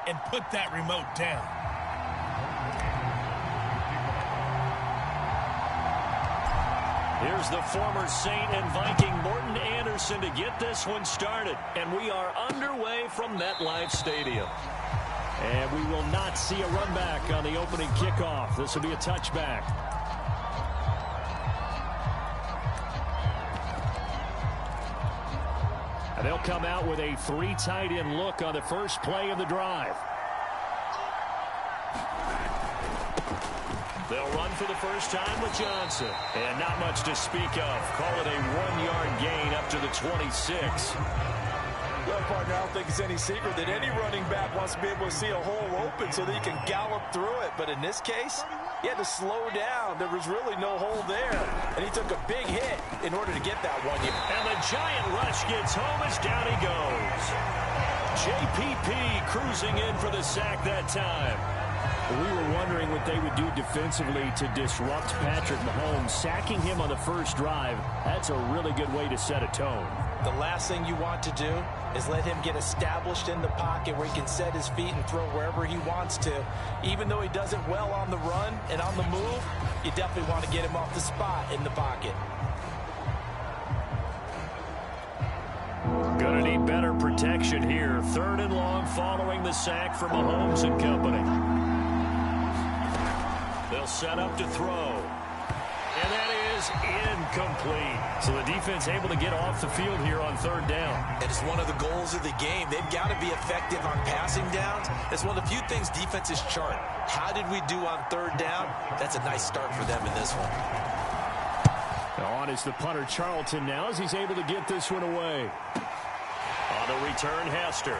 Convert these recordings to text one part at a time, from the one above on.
and put that remote down. Here's the former Saint and Viking Morton Anderson to get this one started. And we are underway from MetLife Stadium. And we will not see a run back on the opening kickoff. This will be a touchback. And they'll come out with a 3 tight end look on the first play of the drive. They'll run for the first time with Johnson. And not much to speak of. Call it a 1-yard gain up to the 26. Well, partner, I don't think it's any secret that any running back wants to be able to see a hole open so that he can gallop through it. But in this case, he had to slow down. There was really no hole there. And he took a big hit in order to get that 1 yard. And the giant rush gets home as down he goes. JPP cruising in for the sack that time. We were wondering what they would do defensively to disrupt Patrick Mahomes. Sacking him on the first drive, that's a really good way to set a tone. The last thing you want to do is let him get established in the pocket where he can set his feet and throw wherever he wants to. Even though he does it well on the run and on the move, you definitely want to get him off the spot in the pocket. Gonna need better protection here. 3rd and long following the sack from Mahomes and company. They'll set up to throw. And that is incomplete. So the defense able to get off the field here on 3rd down. It is one of the goals of the game. They've got to be effective on passing downs. It's one of the few things defenses chart. How did we do on 3rd down? That's a nice start for them in this one. On is the punter Charlton now as he's able to get this one away. On the return, Hester.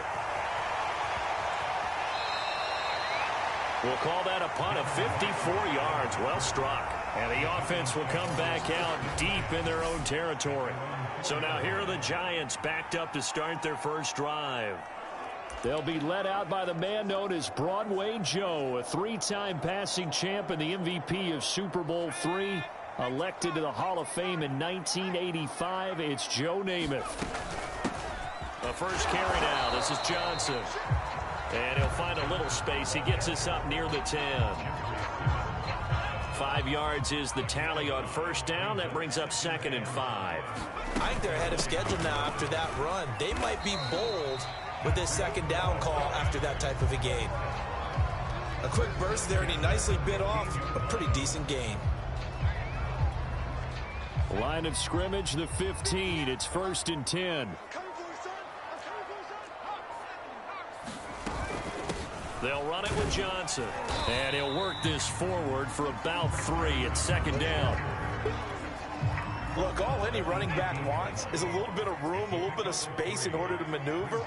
We'll call that a punt of 54 yards. Well struck. And the offense will come back out deep in their own territory. So now here are the Giants backed up to start their first drive. They'll be led out by the man known as Broadway Joe, a 3-time passing champ and the MVP of Super Bowl III. Elected to the Hall of Fame in 1985, it's Joe Namath. The first carry now. This is Johnson. And he'll find a little space. He gets us up near the 10. 5 yards is the tally on first down. That brings up 2nd and 5. I think they're ahead of schedule now after that run. They might be bold with this 2nd down call after that type of a game. A quick burst there, and he nicely bit off a pretty decent gain. Line of scrimmage, the 15. It's 1st and 10. They'll run it with Johnson. And he'll work this forward for about 3 at 2nd down. Look, all any running back wants is a little bit of room, a little bit of space in order to maneuver.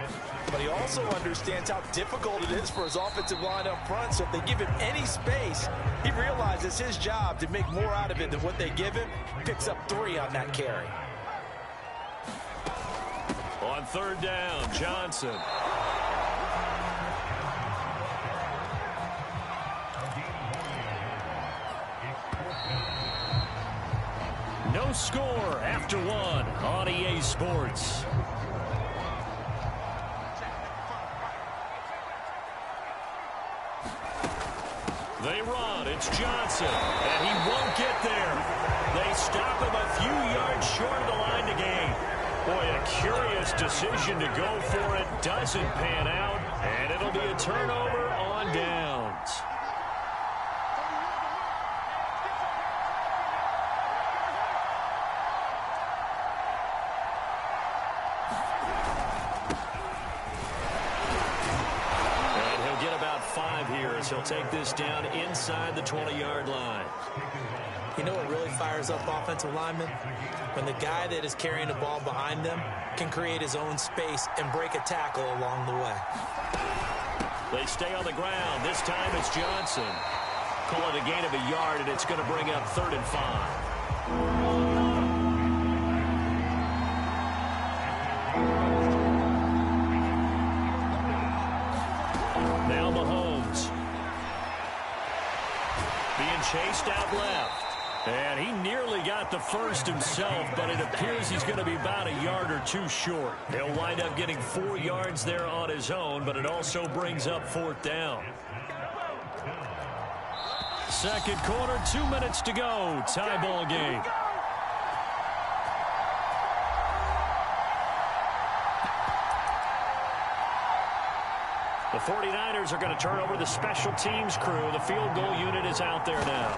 But he also understands how difficult it is for his offensive line up front. So if they give him any space, he realizes his job to make more out of it than what they give him. Picks up 3 on that carry. On 3rd down, Johnson. No score after 1 on EA Sports. They run. It's Johnson. And he won't get there. They stop him a few yards short of the line to gain. Boy, a curious decision to go for it. Doesn't pan out. And it'll be a turnover on downs. He'll take this down inside the 20-yard line. You know what really fires up offensive linemen? When the guy that is carrying the ball behind them can create his own space and break a tackle along the way. They stay on the ground. This time it's Johnson. Call it a gain of a yard, and it's going to bring up 3rd and 5. Chased out left. And he nearly got the first himself, but it appears he's going to be about a yard or two short. He'll wind up getting 4 yards there on his own, but it also brings up 4th down. Second quarter, 2 minutes to go. Tie ball game. The 49ers are going to turn over the special teams crew. The field goal unit is out there now.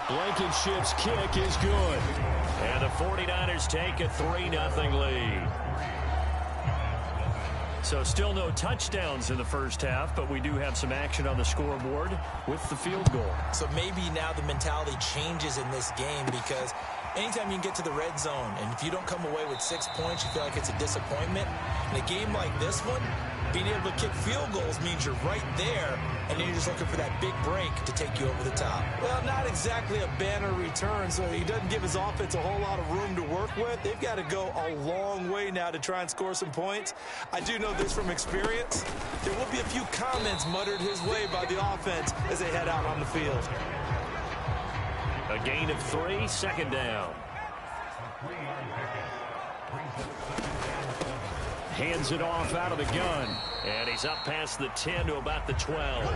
Blankenship's kick is good. And the 49ers take a 3-0 lead. So still no touchdowns in the first half, but we do have some action on the scoreboard with the field goal. So maybe now the mentality changes in this game, because anytime you can get to the red zone, and if you don't come away with 6 points, you feel like it's a disappointment. In a game like this one, being able to kick field goals means you're right there, and then you're just looking for that big break to take you over the top. Well, not exactly a banner return, so he doesn't give his offense a whole lot of room to work with. They've got to go a long way now to try and score some points. I do know this from experience. There will be a few comments muttered his way by the offense as they head out on the field. A gain of 3, second down. Hands it off out of the gun. And he's up past the 10 to about the 12.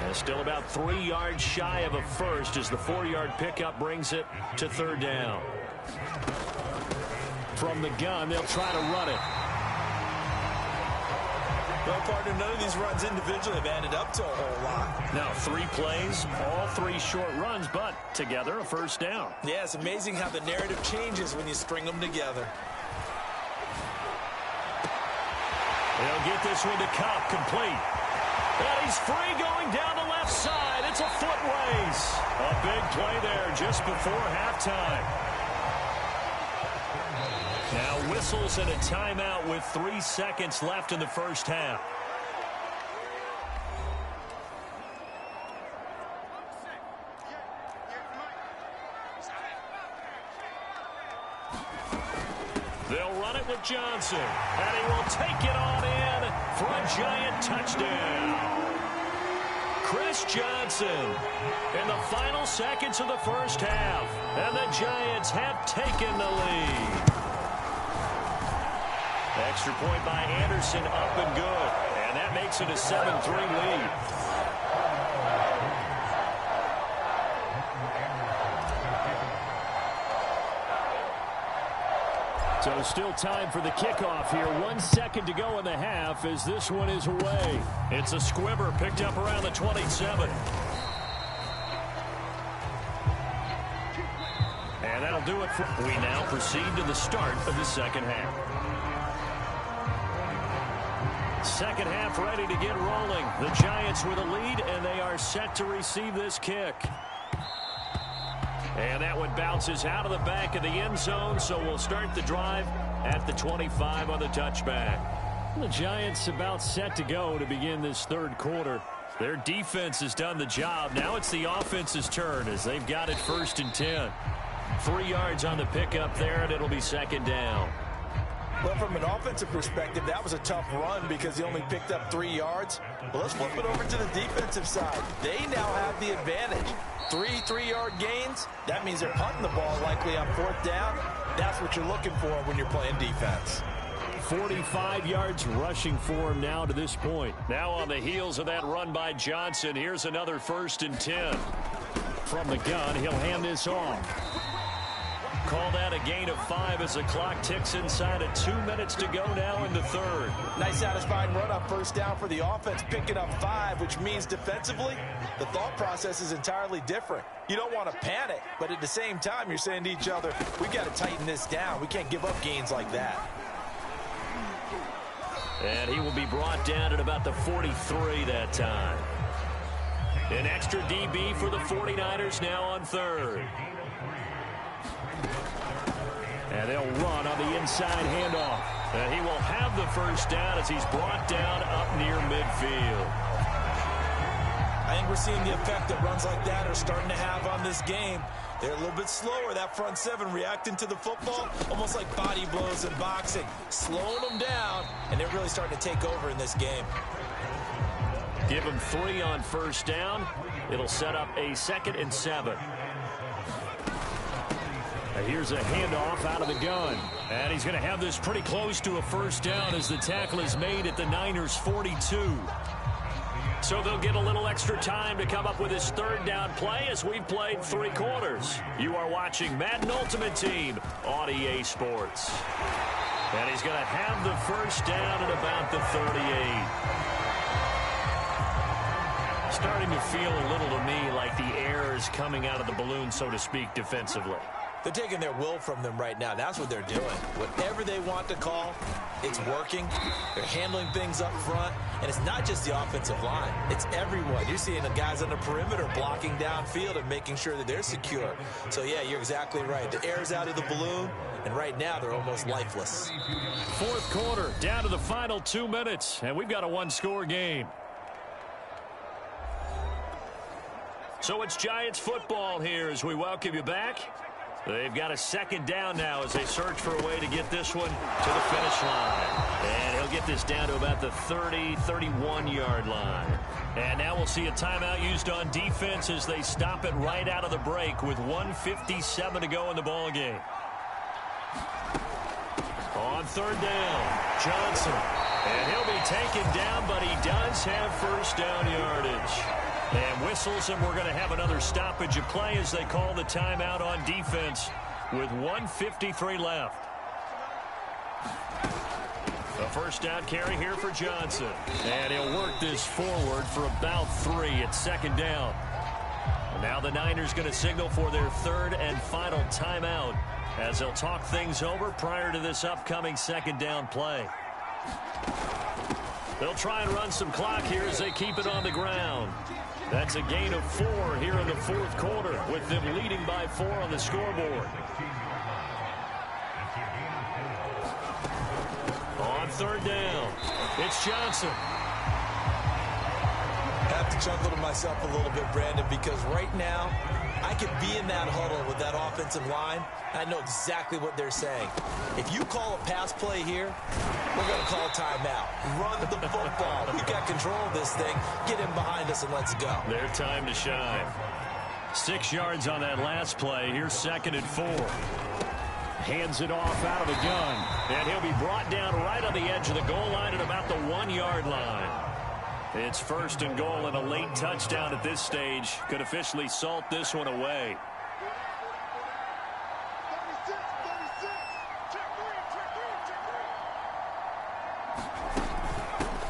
And still about 3 yards shy of a first as the 4-yard pickup brings it to 3rd down. From the gun, they'll try to run it. Well, partner, none of these runs individually have added up to a whole lot. Now 3 plays, all 3 short runs, but together a first down. Yeah, it's amazing how the narrative changes when you string them together. They'll get this one to Cup, complete. And he's free going down the left side. It's a foot race. A big play there just before halftime. Now whistles and a timeout with 3 seconds left in the first half. They'll run it with Johnson, and he will take it on in for a giant touchdown. Chris Johnson in the final seconds of the first half, and the Giants have taken the lead. Extra point by Anderson, up and good, and that makes it a 7-3 lead. So still time for the kickoff here. 1 second to go in the half as this one is away. It's a squibber picked up around the 27. And that'll do it. We now proceed to the start of the second half. Second half ready to get rolling. The Giants with a lead, and they are set to receive this kick. And that one bounces out of the back of the end zone, so we'll start the drive at the 25 on the touchback. The Giants about set to go to begin this third quarter. Their defense has done the job. Now it's the offense's turn as they've got it 1st and 10. 3 yards on the pickup there, and it'll be second down. Well, from an offensive perspective, that was a tough run because he only picked up 3 yards. Well, let's flip it over to the defensive side. They now have the advantage. 3 3-yard gains, that means they're punting the ball likely on 4th down. That's what you're looking for when you're playing defense. 45 yards rushing for him now to this point. Now on the heels of that run by Johnson, here's another 1st and 10. From the gun, he'll hand this off. Call that a gain of 5 as the clock ticks inside of 2 minutes to go now in the third. Nice satisfying run up 1st down for the offense, picking up 5, which means defensively, the thought process is entirely different. You don't want to panic, but at the same time, you're saying to each other, we've got to tighten this down. We can't give up gains like that. And he will be brought down at about the 43 that time. An extra DB for the 49ers now on 3rd. And they'll run on the inside handoff. And he will have the 1st down as he's brought down up near midfield. I think we're seeing the effect that runs like that are starting to have on this game. They're a little bit slower, that front 7 reacting to the football, almost like body blows in boxing, slowing them down, and they're really starting to take over in this game. Give him 3 on first down. It'll set up a 2nd and 7. Here's a handoff out of the gun. And he's going to have this pretty close to a first down as the tackle is made at the Niners' 42. So they'll get a little extra time to come up with his 3rd down play as we've played 3 quarters. You are watching Madden Ultimate Team on EA Sports. And he's going to have the first down at about the 38. Starting to feel a little to me like the air is coming out of the balloon, so to speak, defensively. They're taking their will from them right now. That's what they're doing. Whatever they want to call, it's working. They're handling things up front. And it's not just the offensive line. It's everyone. You're seeing the guys on the perimeter blocking downfield and making sure that they're secure. So, yeah, you're exactly right. The air's out of the balloon, and right now they're almost lifeless. 4th quarter, down to the final 2 minutes, and we've got a 1-score game. So it's Giants football here as we welcome you back. They've got a 2nd down now as they search for a way to get this one to the finish line. And he'll get this down to about the 30, 31-yard line. And now we'll see a timeout used on defense as they stop it right out of the break with 1:57 to go in the ballgame. On 3rd down, Johnson. And he'll be taken down, but he does have first down yardage. And whistles, and we're going to have another stoppage of play as they call the timeout on defense with 1:53 left. A first down carry here for Johnson. And he'll work this forward for about 3 at 2nd down. And now the Niners going to signal for their 3rd and final timeout as they'll talk things over prior to this upcoming 2nd down play. They'll try and run some clock here as they keep it on the ground. That's a gain of 4 here in the 4th quarter, with them leading by 4 on the scoreboard. On 3rd down, it's Johnson. I have to chuckle to myself a little bit, Brandon, because right now I could be in that huddle with that offensive line. I know exactly what they're saying. If you call a pass play here, we're going to call a timeout. Run the football. We've got control of this thing. Get in behind us and let's go. Their time to shine. 6 yards on that last play. Here's 2nd and 4. Hands it off out of the gun. And he'll be brought down right on the edge of the goal line at about the 1-yard line. It's 1st and goal, and a late touchdown at this stage could officially salt this one away.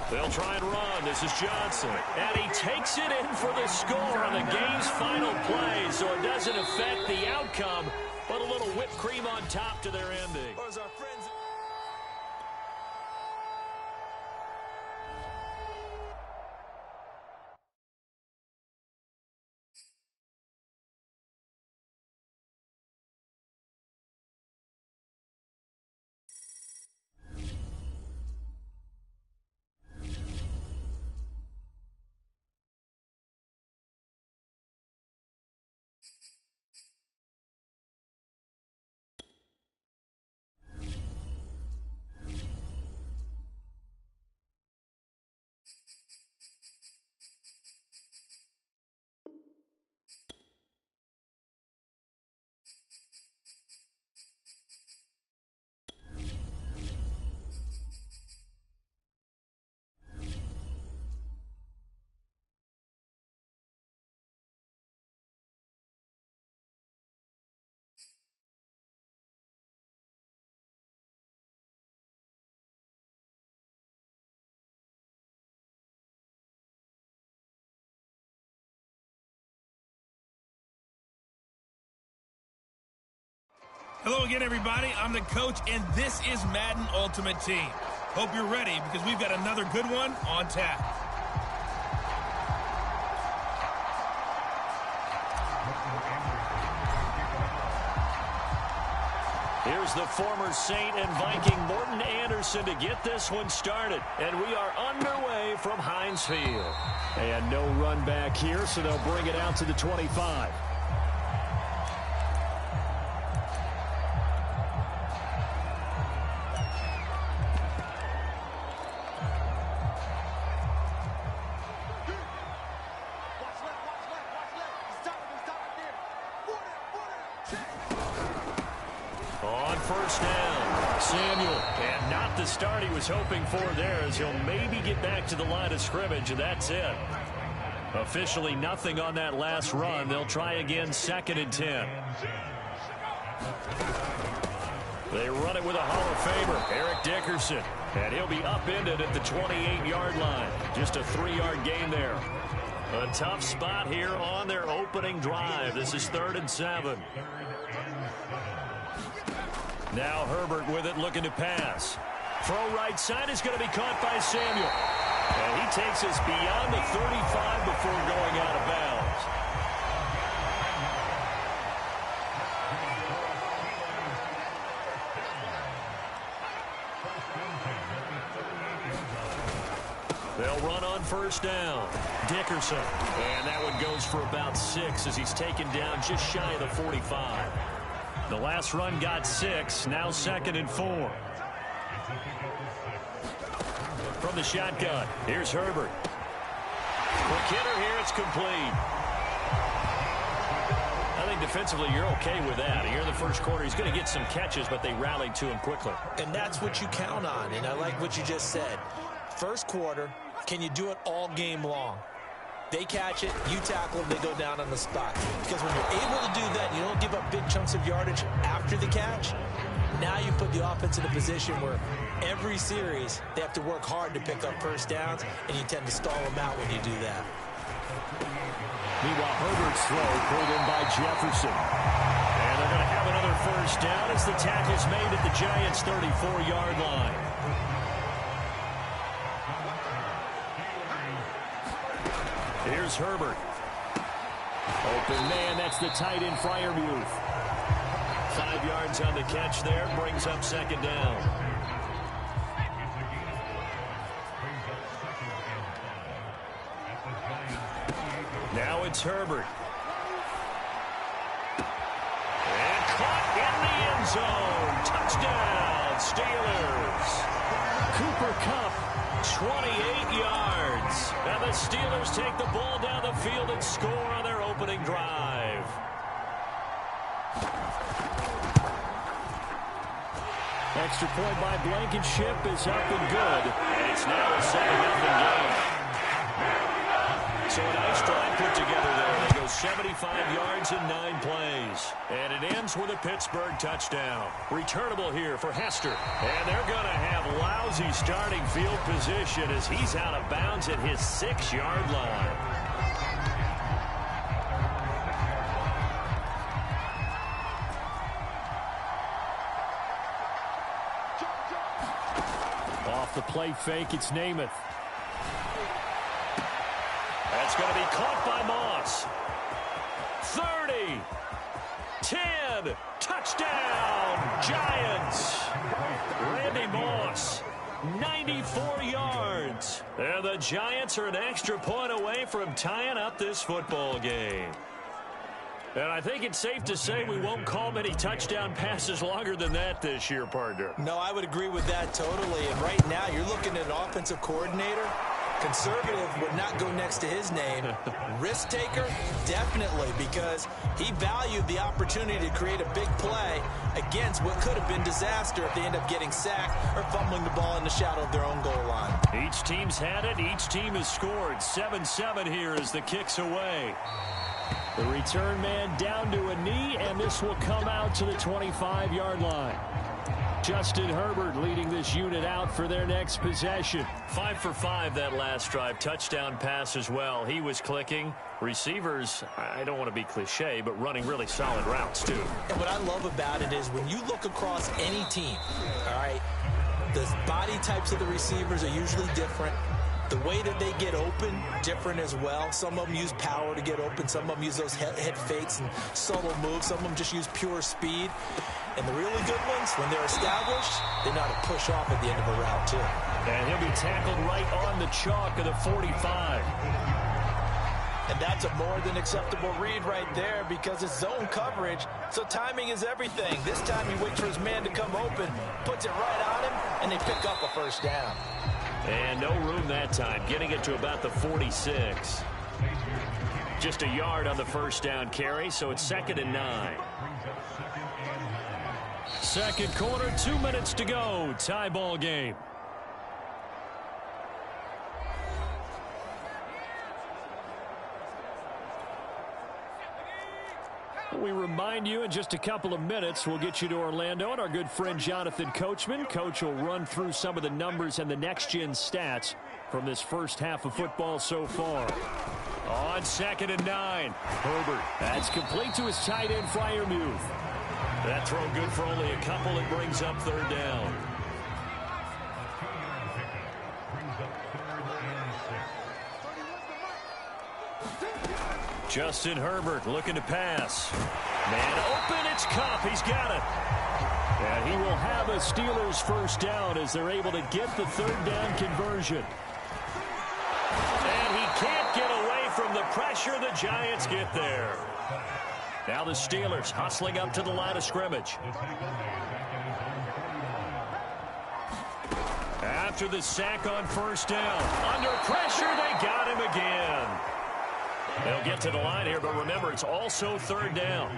They'll try and run. This is Johnson. And he takes it in for the score on the game's final play, so it doesn't affect the outcome, but a little whipped cream on top to their ending. Hello again, everybody. I'm the coach, and this is Madden Ultimate Team. Hope you're ready because we've got another good one on tap. Here's the former Saint and Viking Morton Anderson to get this one started. And we are underway from Heinz Field. And no run back here, so they'll bring it out to the 25. On first down, Samuel. And not the start he was hoping for there, as he'll maybe get back to the line of scrimmage, and that's it. Officially nothing on that last run. They'll try again, 2nd and 10. They run it with a Hall of Famer, Eric Dickerson. And he'll be upended at the 28-yard line. Just a 3-yard gain there. A tough spot here on their opening drive. This is 3rd and 7. Now Herbert with it, looking to pass. Throw right side is going to be caught by Samuel. And he takes us beyond the 35 before going out of bounds. They'll run on first down. Dickerson. And that one goes for about 6 as he's taken down just shy of the 45. The last run got 6. Now 2nd and 4. From the shotgun, here's Herbert. McKinnon here, it's complete. I think defensively you're okay with that. Here in the first quarter, he's going to get some catches, but they rallied to him quickly. And that's what you count on, and I like what you just said. First quarter, can you do it all game long? They catch it, you tackle them, they go down on the spot. Because when you're able to do that, you don't give up big chunks of yardage after the catch. Now you put the offense in a position where every series they have to work hard to pick up first downs, and you tend to stall them out when you do that. Meanwhile, Herbert's throw pulled in by Jefferson. And they're going to have another first down as the tackle's made at the Giants' 34-yard line. Here's Herbert. Open man, that's the tight end, Freiermuth. 5 yards on the catch there, brings up 2nd down. Now it's Herbert. And caught in the end zone. Touchdown, Steelers. Cooper Kupp, 28 yards. And the Steelers take the ball down the field and score on their opening drive. Extra point by Blankenship is up and good. And it's now a 7-0 game. So a nice drive put together there. They go 75 yards in 9 plays. And it ends with a Pittsburgh touchdown. Returnable here for Hester. And they're going to have lousy starting field position as he's out of bounds at his 6-yard line. Off the play fake, it's Namath. That's going to be caught by Moss. 30, 10, touchdown, Giants. Randy Moss, 94 yards. And the Giants are an extra point away from tying up this football game. And I think it's safe to say we won't call many touchdown passes longer than that this year, partner. No, I would agree with that totally. And right now, you're looking at an offensive coordinator. Conservative would not go next to his name. Risk taker, definitely, because he valued the opportunity to create a big play against what could have been disaster if they end up getting sacked or fumbling the ball in the shadow of their own goal line. Each team's had it. Each team has scored. 7-7 here as the kick's away. The return man down to a knee, and this will come out to the 25-yard line. Justin Herbert leading this unit out for their next possession. 5 for 5 that last drive. Touchdown pass as well. He was clicking. Receivers, I don't want to be cliche, but running really solid routes too. And what I love about it is when you look across any team, all right, the body types of the receivers are usually different. The way that they get open, different as well. Some of them use power to get open. Some of them use those head fakes and subtle moves. Some of them just use pure speed. And the really good ones, when they're established, they know how to push off at the end of a route, too. And he'll be tackled right on the chalk of the 45. And that's a more than acceptable read right there because it's zone coverage, so timing is everything. This time he waits for his man to come open, puts it right on him, and they pick up a first down. And no room that time, getting it to about the 46. Just a yard on the first down carry, so it's 2nd and 9. Second quarter, 2 minutes to go. Tie ball game. We remind you in just a couple of minutes we'll get you to Orlando and our good friend Jonathan Coachman. Coach will run through some of the numbers and the next-gen stats from this first half of football so far. On 2nd and 9, Herbert. That's complete to his tight end, Freiermuth. That throw good for only a couple. It brings up 3rd down. Justin Herbert looking to pass. Man open, it's Kupp. He's got it. And he will have a Steelers first down as they're able to get the 3rd down conversion. And he can't get away from the pressure. The Giants get there. Now the Steelers hustling up to the line of scrimmage. After the sack on 1st down. Under pressure, they got him again. They'll get to the line here, but remember, it's also 3rd down.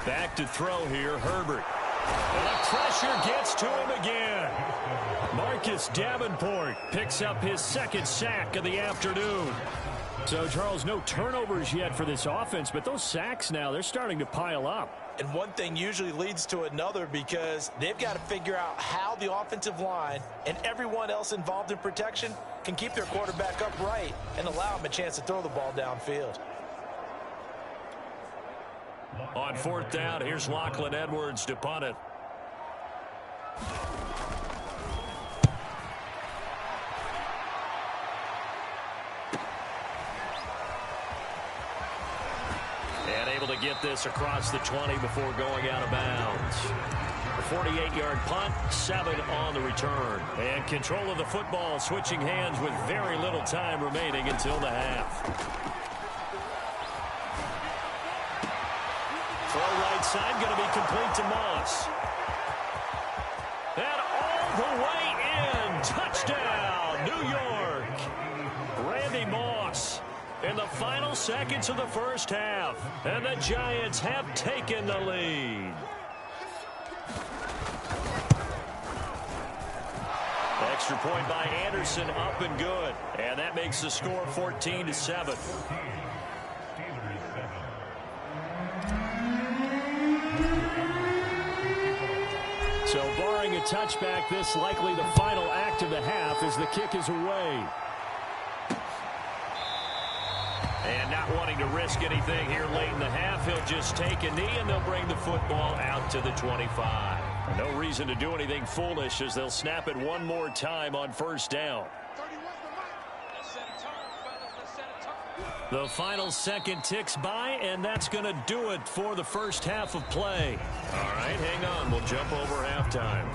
Back to throw here, Herbert. And the pressure gets to him again. Marcus Davenport picks up his 2nd sack of the afternoon. So, Charles, no turnovers yet for this offense, but those sacks now, they're starting to pile up. And one thing usually leads to another because they've got to figure out how the offensive line and everyone else involved in protection can keep their quarterback upright and allow him a chance to throw the ball downfield. On 4th down, here's Lachlan Edwards to punt it. And able to get this across the 20 before going out of bounds. A 48-yard punt, 7 on the return. And control of the football, switching hands with very little time remaining until the half. Throw right side, going to be complete to Moss. And all the way in. Touchdown, New York. Randy Moss in the final seconds of the first half. And the Giants have taken the lead. Extra point by Anderson, up and good. And that makes the score 14-7. So barring a touchback, this likely the final act of the half as the kick is away. And not wanting to risk anything here late in the half, he'll just take a knee and they'll bring the football out to the 25. No reason to do anything foolish as they'll snap it one more time on 1st down. The final second ticks by, and that's going to do it for the first half of play. All right, hang on. We'll jump over halftime.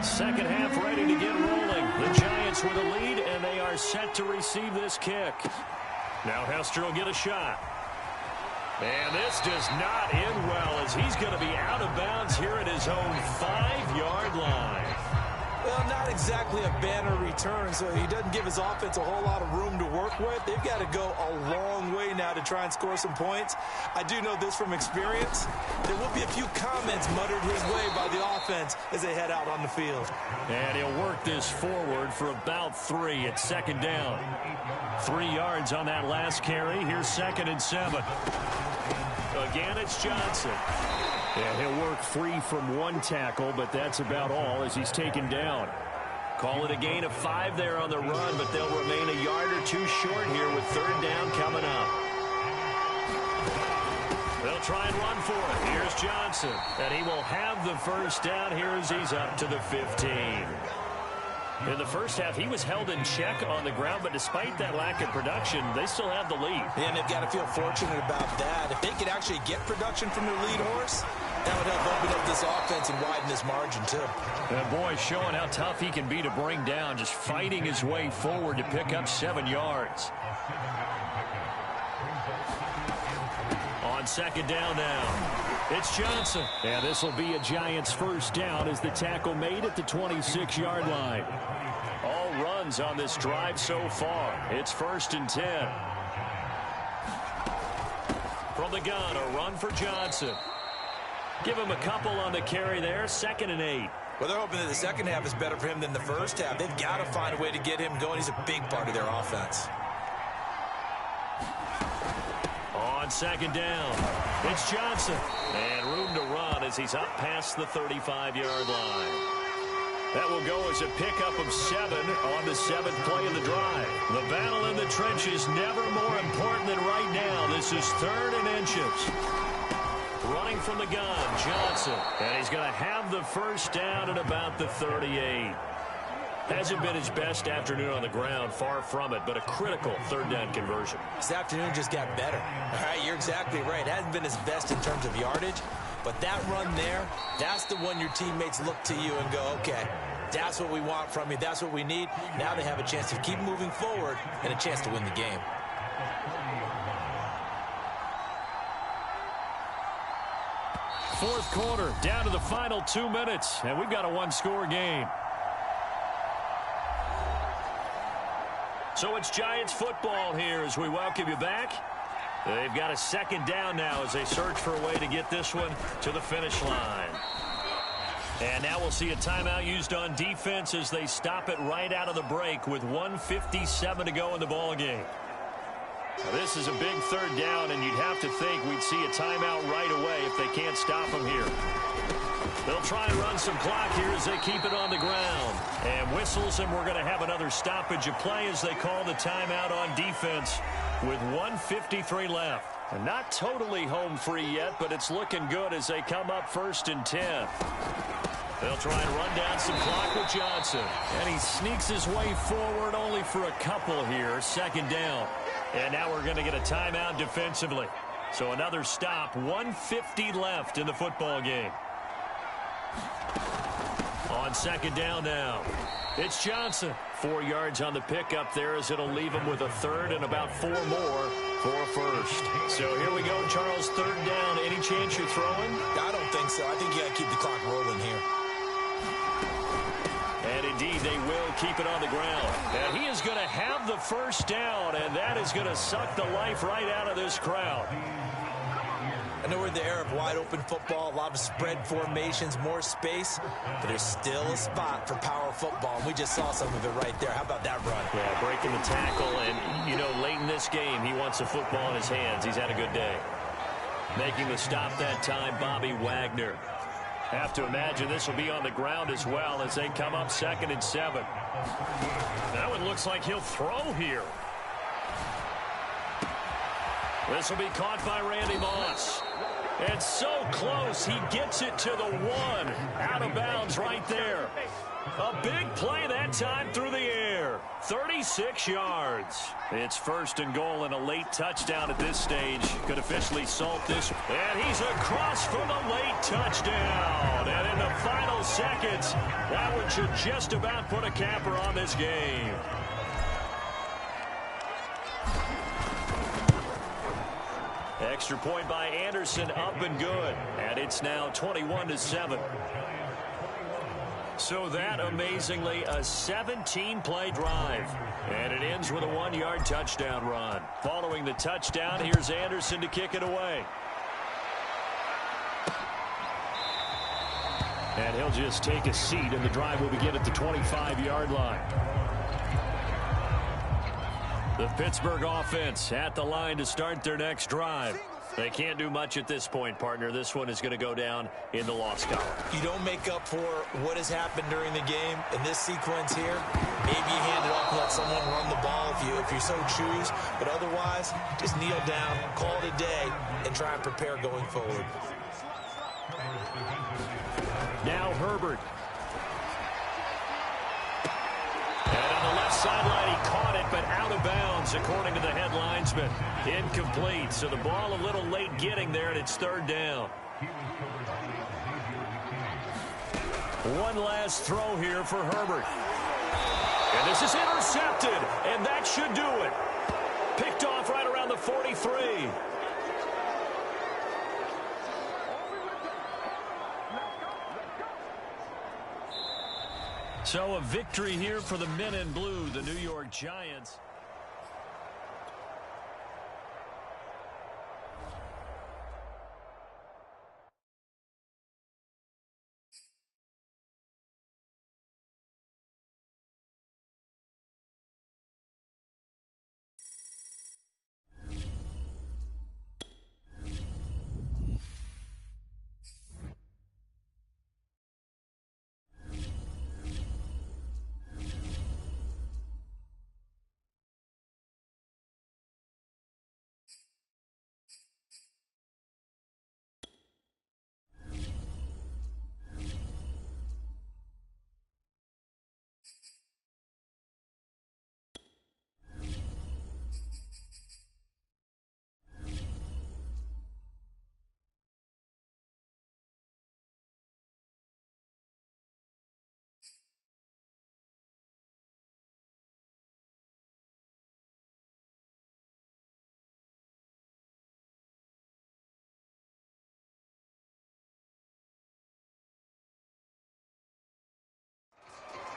Second half ready to get rolling. The Giants with a lead, and they are set to receive this kick. Now Hester will get a shot. And this does not end well as he's going to be out of bounds here at his own 5-yard line. Well, not exactly a banner return, so he doesn't give his offense a whole lot of room to work with. They've got to go a long way now to try and score some points. I do know this from experience. There will be a few comments muttered his way by the offense as they head out on the field. And he'll work this forward for about 3 at 2nd down. 3 yards on that last carry. Here's 2nd and 7. Again, it's Johnson. Yeah, he'll work free from 1 tackle, but that's about all as he's taken down. Call it a gain of 5 there on the run, but they'll remain a yard or 2 short here with 3rd down coming up. They'll try and run for it. Here's Johnson, and he will have the first down here as he's up to the 15. In the first half, he was held in check on the ground, but despite that lack of production, they still have the lead. And they've got to feel fortunate about that. If they could actually get production from their lead horse, that would help open up this offense and widen this margin, too. And boy, showing how tough he can be to bring down, just fighting his way forward to pick up 7 yards. On 2nd down now, it's Johnson. And this will be a Giants first down as the tackle made at the 26-yard line. All runs on this drive so far. It's 1st and 10. From the gun, a run for Johnson. Give him a couple on the carry there. 2nd and 8. Well, they're hoping that the second half is better for him than the first half. They've got to find a way to get him going. He's a big part of their offense. On 2nd down, it's Johnson. And room to run as he's up past the 35-yard line. That will go as a pickup of 7 on the 7th play of the drive. The battle in the trenches never more important than right now. This is 3rd and inches. Running from the gun, Johnson. And he's going to have the first down at about the 38. Hasn't been his best afternoon on the ground, far from it, but a critical 3rd down conversion. This afternoon just got better. All right, you're exactly right. Hasn't been his best in terms of yardage, but that run there, that's the one your teammates look to you and go, okay, that's what we want from you. That's what we need. Now they have a chance to keep moving forward and a chance to win the game. Fourth quarter, down to the final 2 minutes, and we've got a one-score game. So it's Giants football here as we welcome you back. They've got a 2nd down now as they search for a way to get this one to the finish line. And now we'll see a timeout used on defense as they stop it right out of the break with 1:57 to go in the ballgame. Now this is a big 3rd down, and you'd have to think we'd see a timeout right away if they can't stop him here. They'll try and run some clock here as they keep it on the ground. And whistles, and we're going to have another stoppage of play as they call the timeout on defense with 1:53 left. And not totally home free yet, but it's looking good as they come up 1st and 10. They'll try and run down some clock with Johnson. And he sneaks his way forward only for a couple here. 2nd down. And now we're going to get a timeout defensively. So another stop. 1:50 left in the football game. On 2nd down now, it's Johnson. 4 yards on the pickup there as it'll leave him with a 3rd and about 4 more for a 1st. So here we go, Charles, 3rd down. Any chance you're throwing? I don't think so. I think you got to keep the clock rolling here. And indeed, they will keep it on the ground. And he is going to have the first down, and that is going to suck the life right out of this crowd. I know we're in the era of wide-open football, a lot of spread formations, more space, but there's still a spot for power football, and we just saw some of it right there. How about that run? Yeah, breaking the tackle, and, you know, late in this game, he wants the football in his hands. He's had a good day. Making the stop that time, Bobby Wagner. Have to imagine this will be on the ground as well as they come up 2nd and 7. That one looks like he'll throw here. This will be caught by Randy Moss. And so close, he gets it to the 1. Out of bounds right there. A big play that time through the air. 36 yards. It's 1st and goal and a late touchdown at this stage. Could officially salt this. And he's across for the late touchdown. And in the final seconds, that one should just about put a capper on this game. Extra point by Anderson, up and good. And it's now 21-7. So that, amazingly, a 17-play drive. And it ends with a 1-yard touchdown run. Following the touchdown, here's Anderson to kick it away. And he'll just take a seat, and the drive will begin at the 25-yard line. The Pittsburgh offense at the line to start their next drive. They can't do much at this point, partner. This one is going to go down in the loss column. You don't make up for what has happened during the game in this sequence here. Maybe you hand it off and let someone run the ball if you so choose. But otherwise, just kneel down, call it a day, and try and prepare going forward. Now Herbert. And on the left sideline, he caught it, but out of bounds, according to the head linesman. Incomplete, so the ball a little late getting there, and it's 3rd down. One last throw here for Herbert. And this is intercepted, and that should do it. Picked off right around the 43. So a victory here for the men in blue, the New York Giants.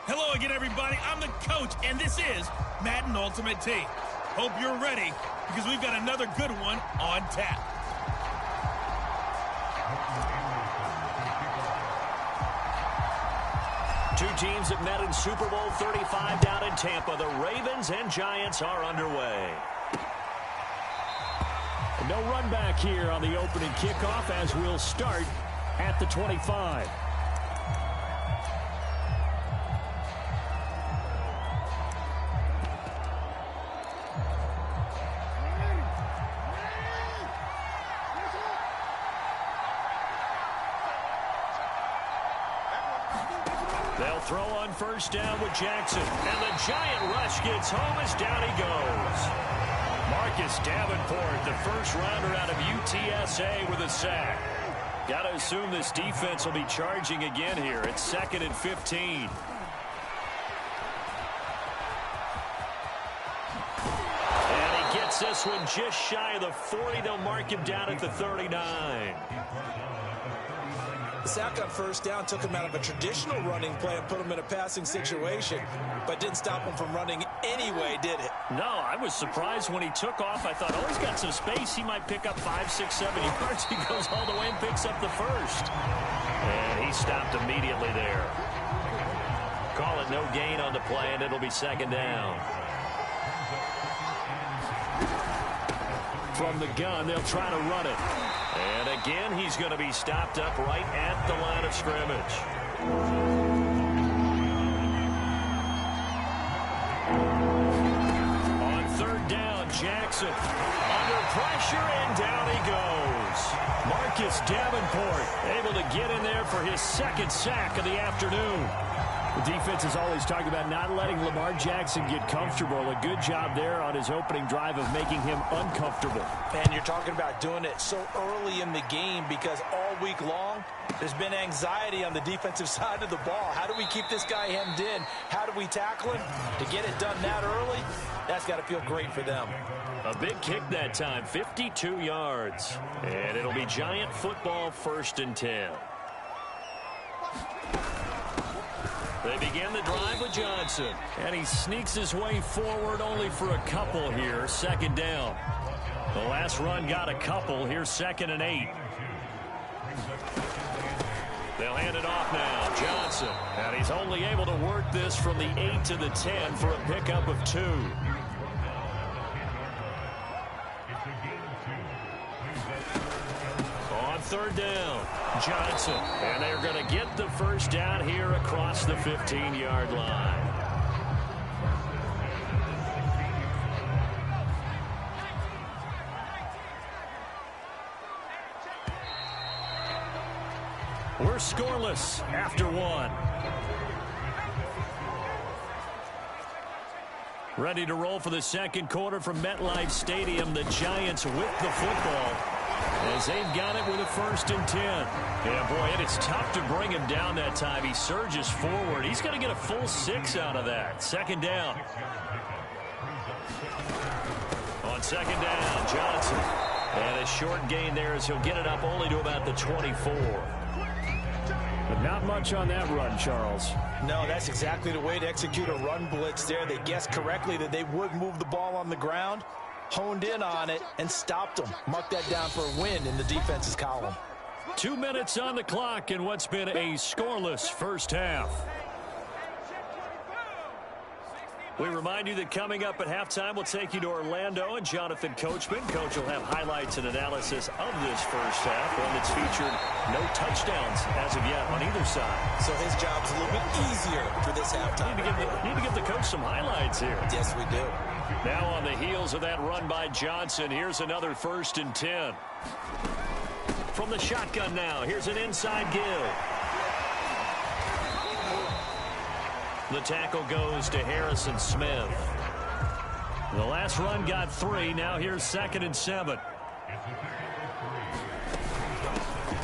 Hello again, everybody. I'm the coach, and this is Madden Ultimate Team. Hope you're ready, because we've got another good one on tap. Two teams that met in Super Bowl 35 down in Tampa. The Ravens and Giants are underway. No run back here on the opening kickoff as we'll start at the 25. They'll throw on first down with Jackson. And the Giant rush gets home as down he goes. Marcus Davenport, the first rounder out of UTSA with a sack. Got to assume this defense will be charging again here. It's 2nd and 15. And he gets this one just shy of the 40. They'll mark him down at the 39. The sack on first down took him out of a traditional running play and put him in a passing situation, but didn't stop him from running anyway, did it? No, I was surprised when he took off. I thought, oh, he's got some space. He might pick up 5, 6, 7 yards. He goes all the way and picks up the first. And he stopped immediately there. Call it no gain on the play, and it'll be 2nd down. From the gun, they'll try to run it. And again, he's going to be stopped up right at the line of scrimmage. On 3rd down, Jackson under pressure, and down he goes. Marcus Davenport able to get in there for his 2nd sack of the afternoon. The defense is always talking about not letting Lamar Jackson get comfortable. A good job there on his opening drive of making him uncomfortable. And you're talking about doing it so early in the game because all week long there's been anxiety on the defensive side of the ball. How do we keep this guy hemmed in? How do we tackle him? To get it done that early, that's got to feel great for them. A big kick that time, 52 yards. And it'll be Giant football, 1st and 10. They begin the drive with Johnson. And he sneaks his way forward only for a couple here. 2nd down. The last run got a couple. Here's 2nd and 8. They'll hand it off now. Johnson. And he's only able to work this from the 8 to the 10 for a pickup of 2. On 3rd down, Johnson. And they're going to get the first down here across the 15-yard line. We're scoreless after 1. Ready to roll for the 2nd quarter from MetLife Stadium. The Giants with the football as they've got it with a 1st and 10. Yeah, boy, and it's tough to bring him down that time. He surges forward. He's going to get a full 6 out of that. 2nd down. On 2nd down, Johnson. And a short gain there as he'll get it up only to about the 24. But not much on that run, Charles. No, that's exactly the way to execute a run blitz there. They guessed correctly that they would move the ball on the ground, honed in on it, and stopped them. Mark that down for a win in the defense's column. 2 minutes on the clock in what's been a scoreless first half. We remind you that coming up at halftime, we'll take you to Orlando and Jonathan Coachman. Coach will have highlights and analysis of this first half, one that's featured no touchdowns as of yet on either side. So his job's a little bit easier for this halftime. Need to give the coach some highlights here. Yes, we do. Now on the heels of that run by Johnson, here's another 1st and 10. From the shotgun now, here's an inside give. The tackle goes to Harrison Smith. The last run got 3. Now here's 2nd and 7.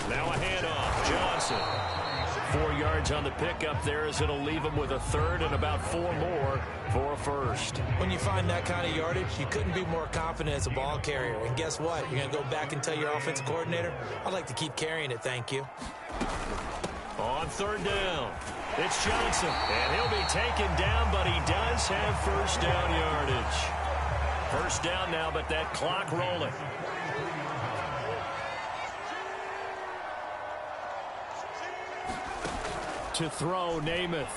Now a handoff. Johnson. 4 yards on the pickup there as it'll leave him with a 3rd and about 4 more for a 1st. When you find that kind of yardage, you couldn't be more confident as a ball carrier. And guess what? You're going to go back and tell your offensive coordinator, I'd like to keep carrying it, thank you. On 3rd down. It's Johnson, and he'll be taken down, but he does have 1st down yardage. 1st down now, but that clock rolling. To throw, Namath.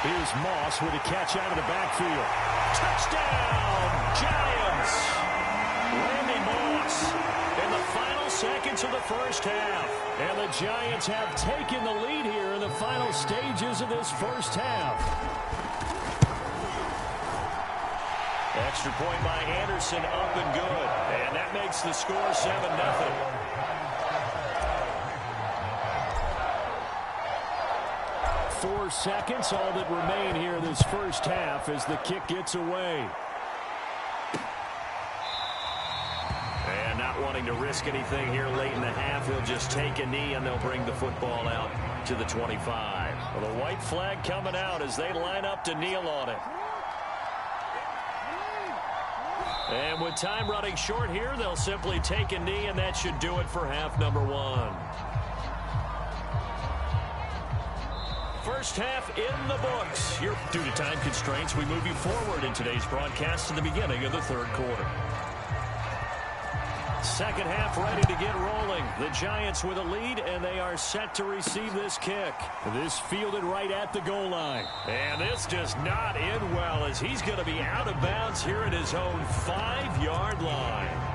Here's Moss with a catch out of the backfield. Touchdown, Giants! Randy Moss in the final seconds of the first half. And the Giants have taken the lead here in the final stages of this first half. Extra point by Anderson, up and good. And that makes the score 7-0. Four seconds, all that remain here this first half as the kick gets away. And not wanting to risk anything here late in the half, he'll just take a knee and they'll bring the football out to the 25. Well, the white flag coming out as they line up to kneel on it. And with time running short here, they'll simply take a knee, and that should do it for half number 1. First half in the books. Due to time constraints, we move you forward in today's broadcast to the beginning of the 3rd quarter. Second half ready to get rolling. The Giants with a lead, and they are set to receive this kick. This fielded right at the goal line. And this does not end well as he's going to be out of bounds here at his own 5-yard line.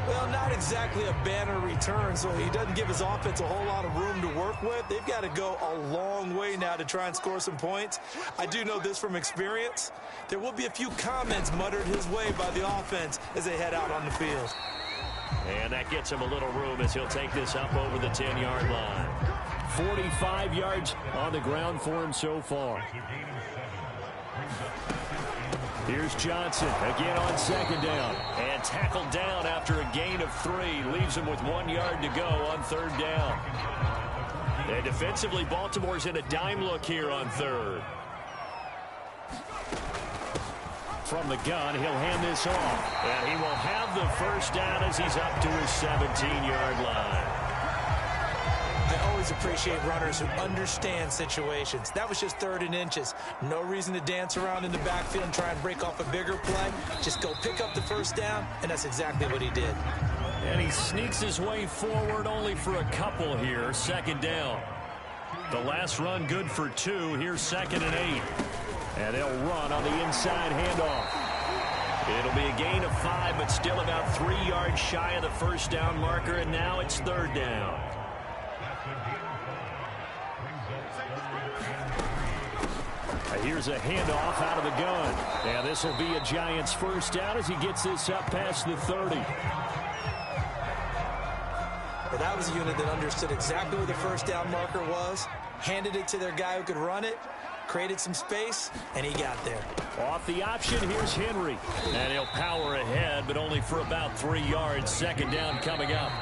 Well, not exactly a banner return, so he doesn't give his offense a whole lot of room to work with. They've got to go a long way now to try and score some points. I do know this from experience. There will be a few comments muttered his way by the offense as they head out on the field. And that gets him a little room as he'll take this up over the 10-yard line. 45 yards on the ground for him so far. Here's Johnson again on 2nd down. And tackled down after a gain of 3. Leaves him with 1 yard to go on 3rd down. And defensively, Baltimore's in a dime look here on 3rd. From the gun, he'll hand this off. And he will have the 1st down as he's up to his 17-yard line. I always appreciate runners who understand situations. That was just 3rd and inches. No reason to dance around in the backfield and try and break off a bigger play. Just go pick up the 1st down, and that's exactly what he did. And he sneaks his way forward only for a couple here. 2nd down. The last run good for 2. Here's 2nd and 8. And they'll run on the inside handoff. It'll be a gain of 5, but still about 3 yards shy of the 1st down marker, and now it's 3rd down. Here's a handoff out of the gun. And this will be a Giants 1st down as he gets this up past the 30. Well, that was a unit that understood exactly where the 1st down marker was, handed it to their guy who could run it, created some space, and he got there. Off the option, here's Henry. And he'll power ahead, but only for about 3 yards. 2nd down coming up.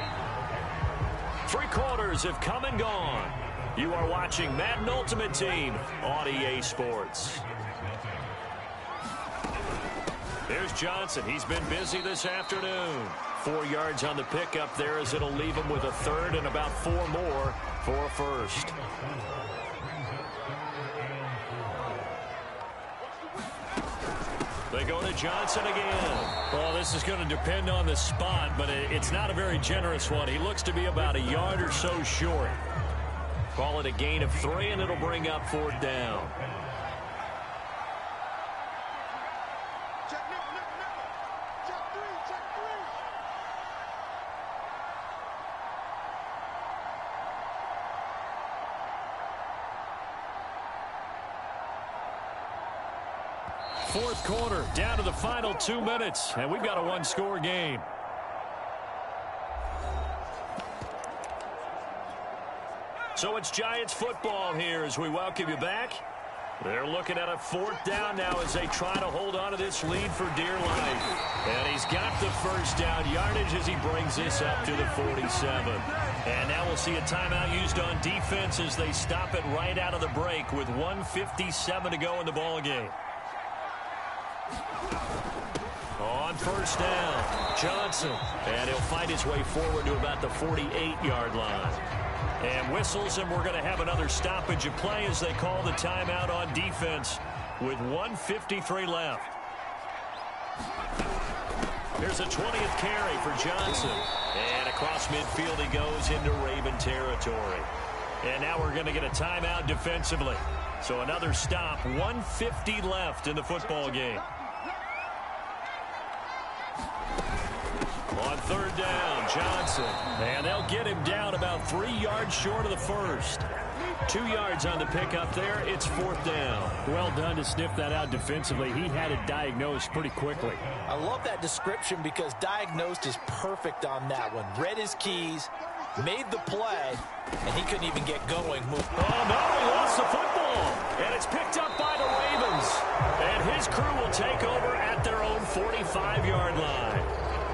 3 quarters have come and gone. You are watching Madden Ultimate Team on EA Sports. There's Johnson. He's been busy this afternoon. 4 yards on the pickup there, as it'll leave him with a third and about 4 more for a first. They go to Johnson again. Well, this is going to depend on the spot, but it's not a very generous one. He looks to be about a yard or so short. Call it a gain of 3, and it'll bring up 4th down. Fourth quarter, down to the final 2 minutes, and we've got a one-score game. So it's Giants football here as we welcome you back. They're looking at a 4th down now as they try to hold on to this lead for dear life. And he's got the first down yardage as he brings this up to the 47. And now we'll see a timeout used on defense as they stop it right out of the break with 1:57 to go in the ballgame. On first down, Johnson. And he'll find his way forward to about the 48-yard line. And whistles, and we're going to have another stoppage of play as they call the timeout on defense with 1:53 left. Here's a 20th carry for Johnson. And across midfield he goes into Raven territory. And now we're going to get a timeout defensively. So another stop, 1:50 left in the football game. On third down, Johnson. And they'll get him down about 3 yards short of the first. 2 yards on the pickup there. It's 4th down. Well done to sniff that out defensively. He had it diagnosed pretty quickly. I love that description because diagnosed is perfect on that one. Read his keys, made the play, and he couldn't even get going. Oh, no, he lost the football. And it's picked up by the Ravens. And his crew will take over at their own 45-yard line.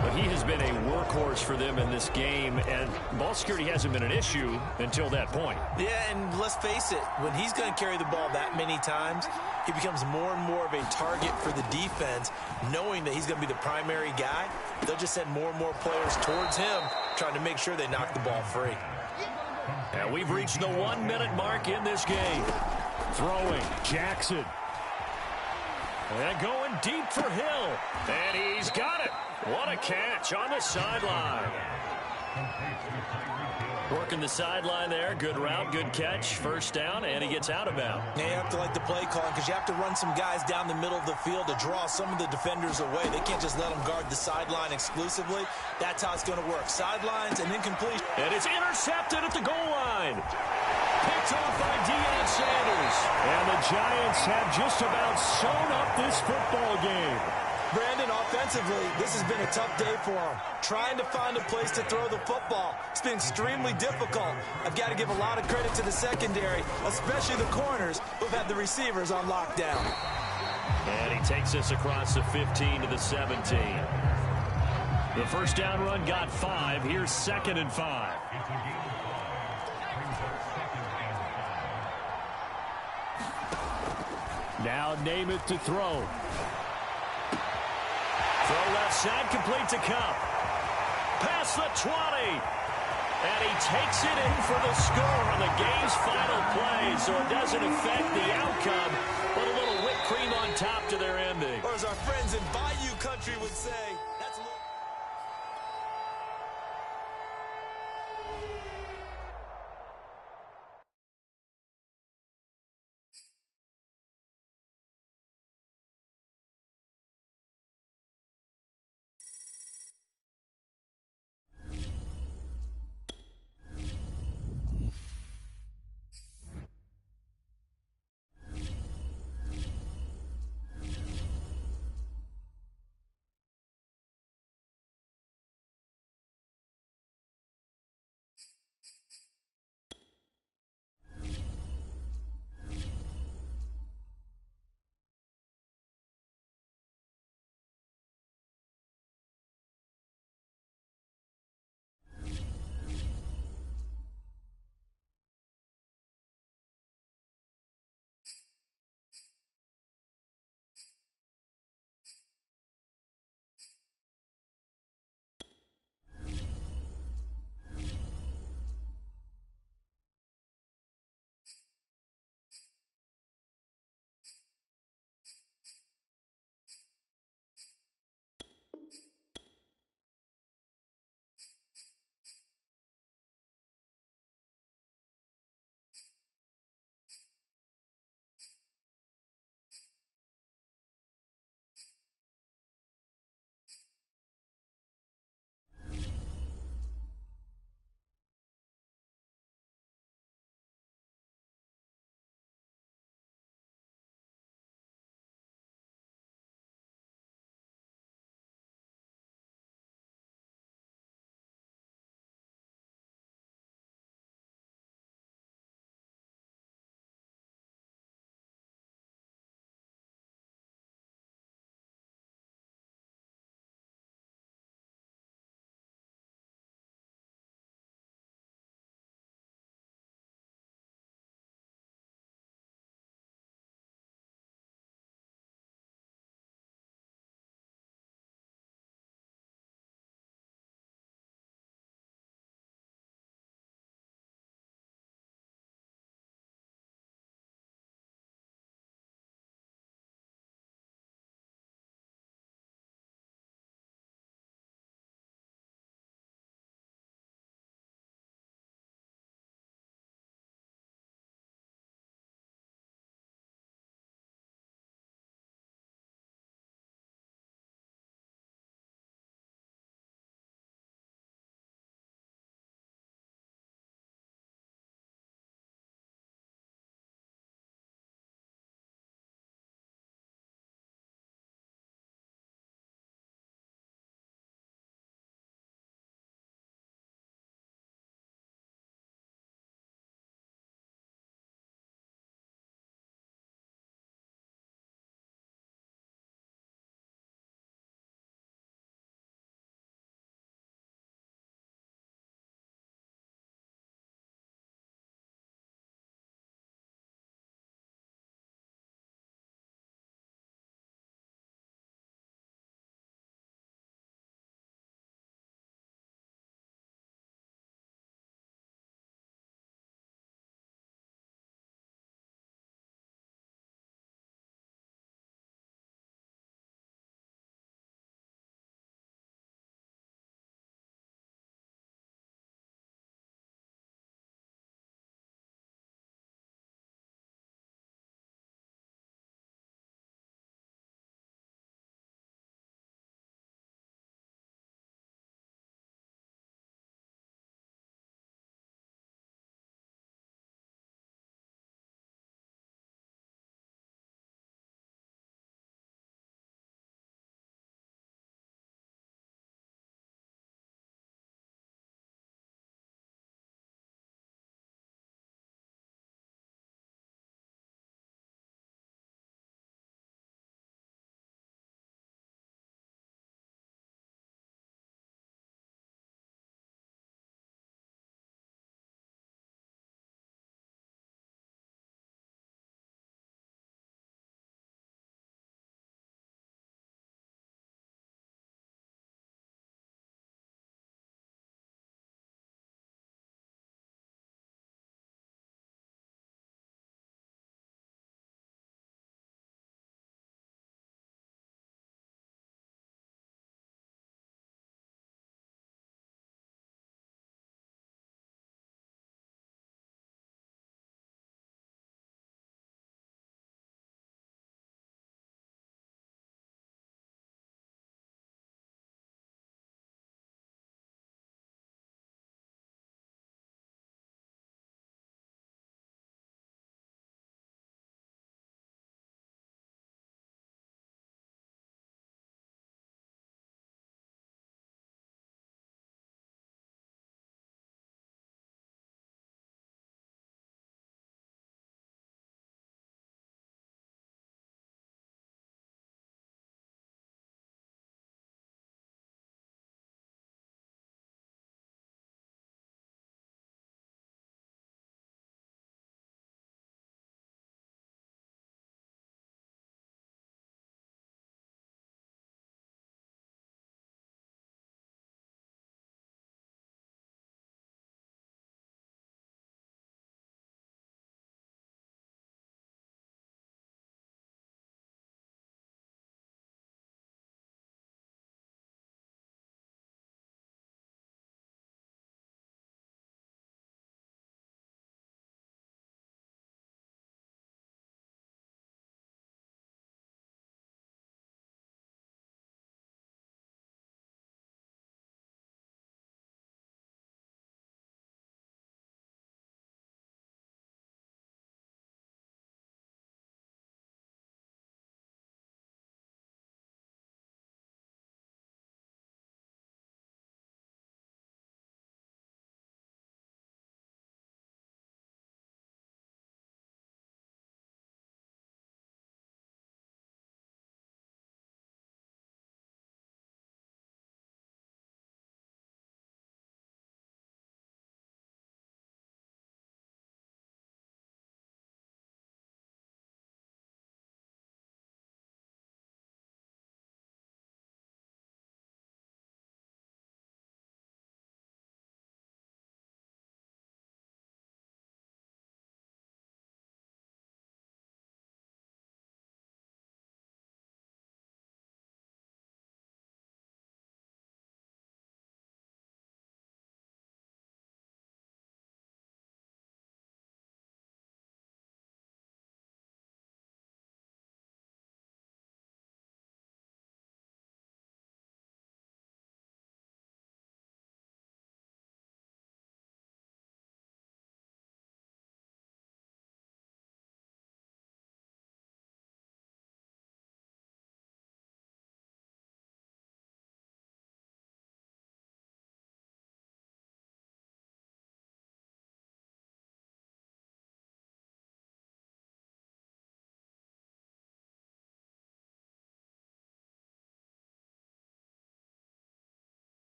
But he has been a workhorse for them in this game, and ball security hasn't been an issue until that point. Yeah, and let's face it, when he's going to carry the ball that many times, he becomes more and more of a target for the defense, knowing that he's going to be the primary guy. They'll just send more and more players towards him, trying to make sure they knock the ball free. And we've reached the 1-minute mark in this game. Throwing, Jackson. And going deep for Hill. And he's got it. What a catch on the sideline. Working the sideline there. Good route, good catch. First down, and he gets out of bounds. Yeah, you have to like the play calling because you have to run some guys down the middle of the field to draw some of the defenders away. They can't just let them guard the sideline exclusively. That's how it's going to work. Sidelines and incomplete. And it's intercepted at the goal line. Picked off by Deion Sanders. And the Giants have just about sewn up this football game. Brandon, offensively, this has been a tough day for him. Trying to find a place to throw the football. It's been extremely difficult. I've got to give a lot of credit to the secondary, especially the corners who've had the receivers on lockdown. And he takes us across the 15 to the 17. The first down run got 5. Here's 2nd and 5. Now name it to throw. Throw left side, complete to Cup. Past the 20. And he takes it in for the score on the game's final play, so it doesn't affect the outcome, but a little whipped cream on top to their ending. Or as our friends in Bayou Country would say,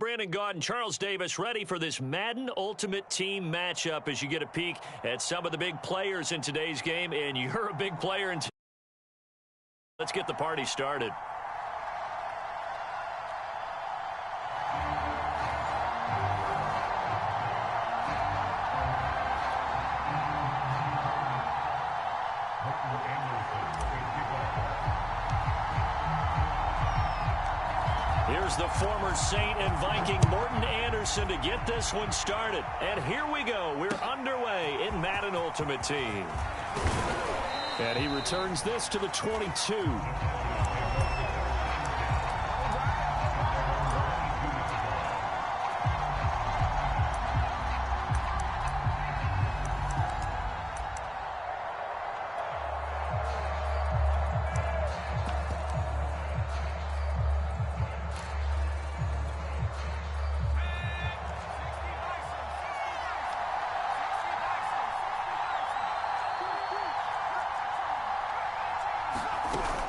Brandon Gaudin, Charles Davis, ready for this Madden Ultimate Team matchup as you get a peek at some of the big players in today's game, and you're a big player in Let's get the party started. Here's the former Saint and Viking Morten Andersen to get this one started. And here we go. We're underway in Madden Ultimate Team. And he returns this to the 22.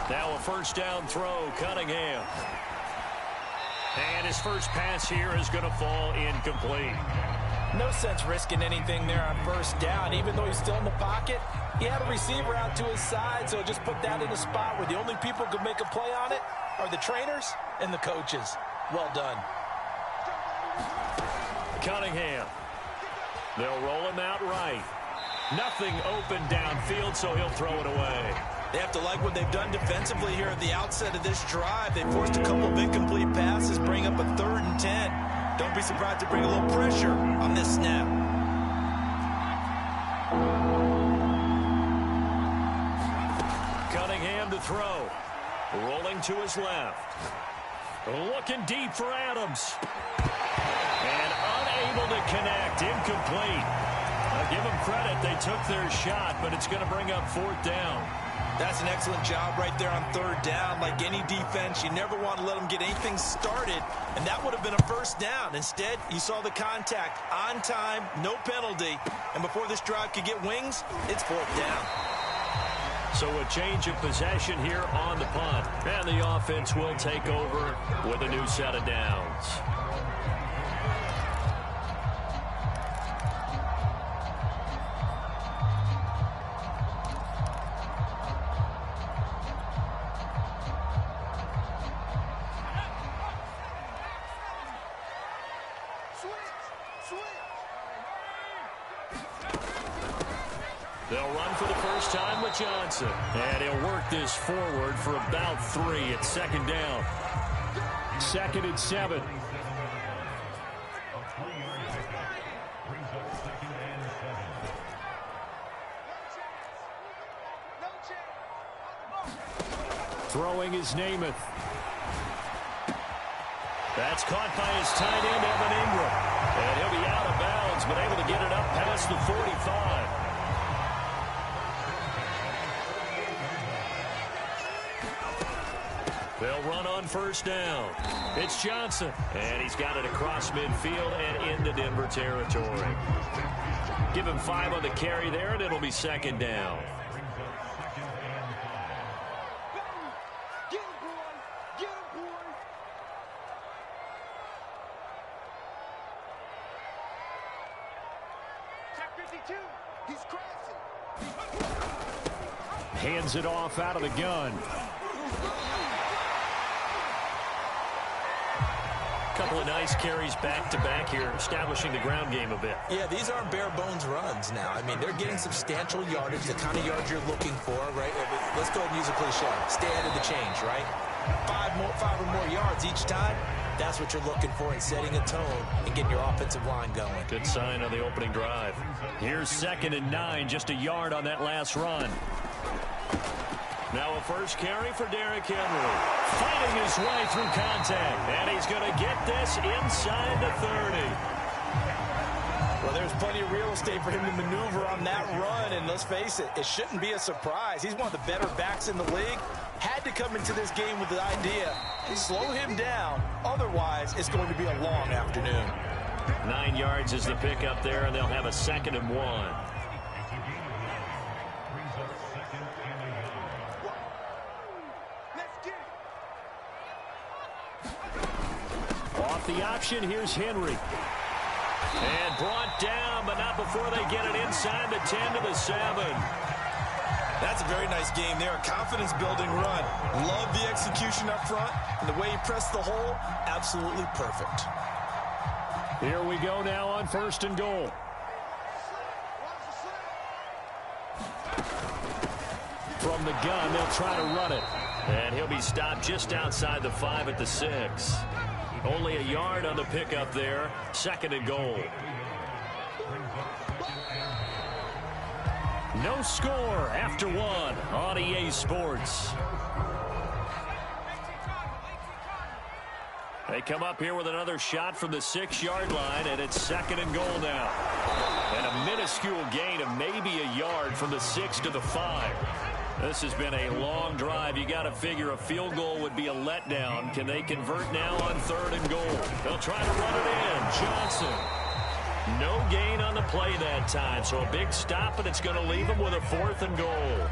Now a first down throw, Cunningham. And his first pass here is going to fall incomplete. No sense risking anything there on first down. Even though he's still in the pocket, he had a receiver out to his side, so just put that in a spot where the only people who can make a play on it are the trainers and the coaches. Well done. Cunningham. They'll roll him out right. Nothing open downfield, so he'll throw it away. They have to like what they've done defensively here at the outset of this drive. They forced a couple of incomplete passes, bring up a 3rd and 10. Don't be surprised to bring a little pressure on this snap. Cunningham to throw. Rolling to his left. Looking deep for Adams. And unable to connect. Incomplete. I'll give them credit. They took their shot, but it's going to bring up 4th down. That's an excellent job right there on 3rd down. Like any defense, you never want to let them get anything started, and that would have been a first down. Instead, you saw the contact on time, no penalty, and before this drive could get wings, it's 4th down. So a change of possession here on the punt, and the offense will take over with a new set of downs. They'll run for the first time with Johnson. And he'll work this forward for about 3 at 2nd down. 2nd and 7. Throwing is Namath. That's caught by his tight end, Evan Ingram. And he'll be out of bounds, but able to get it up past the 45. They'll run on first down. It's Johnson. And he's got it across midfield and into Denver territory. Give him 5 on the carry there, and it'll be 2nd down. Hands it off out of the gun. Couple of nice carries back-to-back here, establishing the ground game a bit. Yeah, these aren't bare-bones runs now. I mean, they're getting substantial yardage, the kind of yards you're looking for, right? Let's go ahead and use a cliche. Stay ahead of the change, right? 5 or more yards each time. That's what you're looking for in setting a tone and getting your offensive line going. Good sign on the opening drive. Here's 2nd and 9, just a yard on that last run. Now a first carry for Derrick Henry. Fighting his way through contact. And he's going to get this inside the 30. Well, there's plenty of real estate for him to maneuver on that run. And let's face it, it shouldn't be a surprise. He's one of the better backs in the league. Had to come into this game with the idea, slow him down. Otherwise, it's going to be a long afternoon. 9 yards is the pickup there, and they'll have a 2nd and 1. Off the option, here's Henry. And brought down, but not before they get it inside the 10 to the 7. That's a very nice game there. A confidence-building run. Love the execution up front. And the way he pressed the hole, absolutely perfect. Here we go now on 1st and goal. From the gun, they'll try to run it. And he'll be stopped just outside the 5 at the 6. Only a yard on the pickup there. 2nd and goal. No score after 1 on EA Sports. They come up here with another shot from the 6-yard line, and it's 2nd and goal now. And a minuscule gain of maybe a yard from the 6 to the 5. This has been a long drive. You got to figure a field goal would be a letdown. Can they convert now on 3rd and goal? They'll try to run it in. Johnson. No gain on the play that time, so a big stop, and it's going to leave them with a 4th and goal.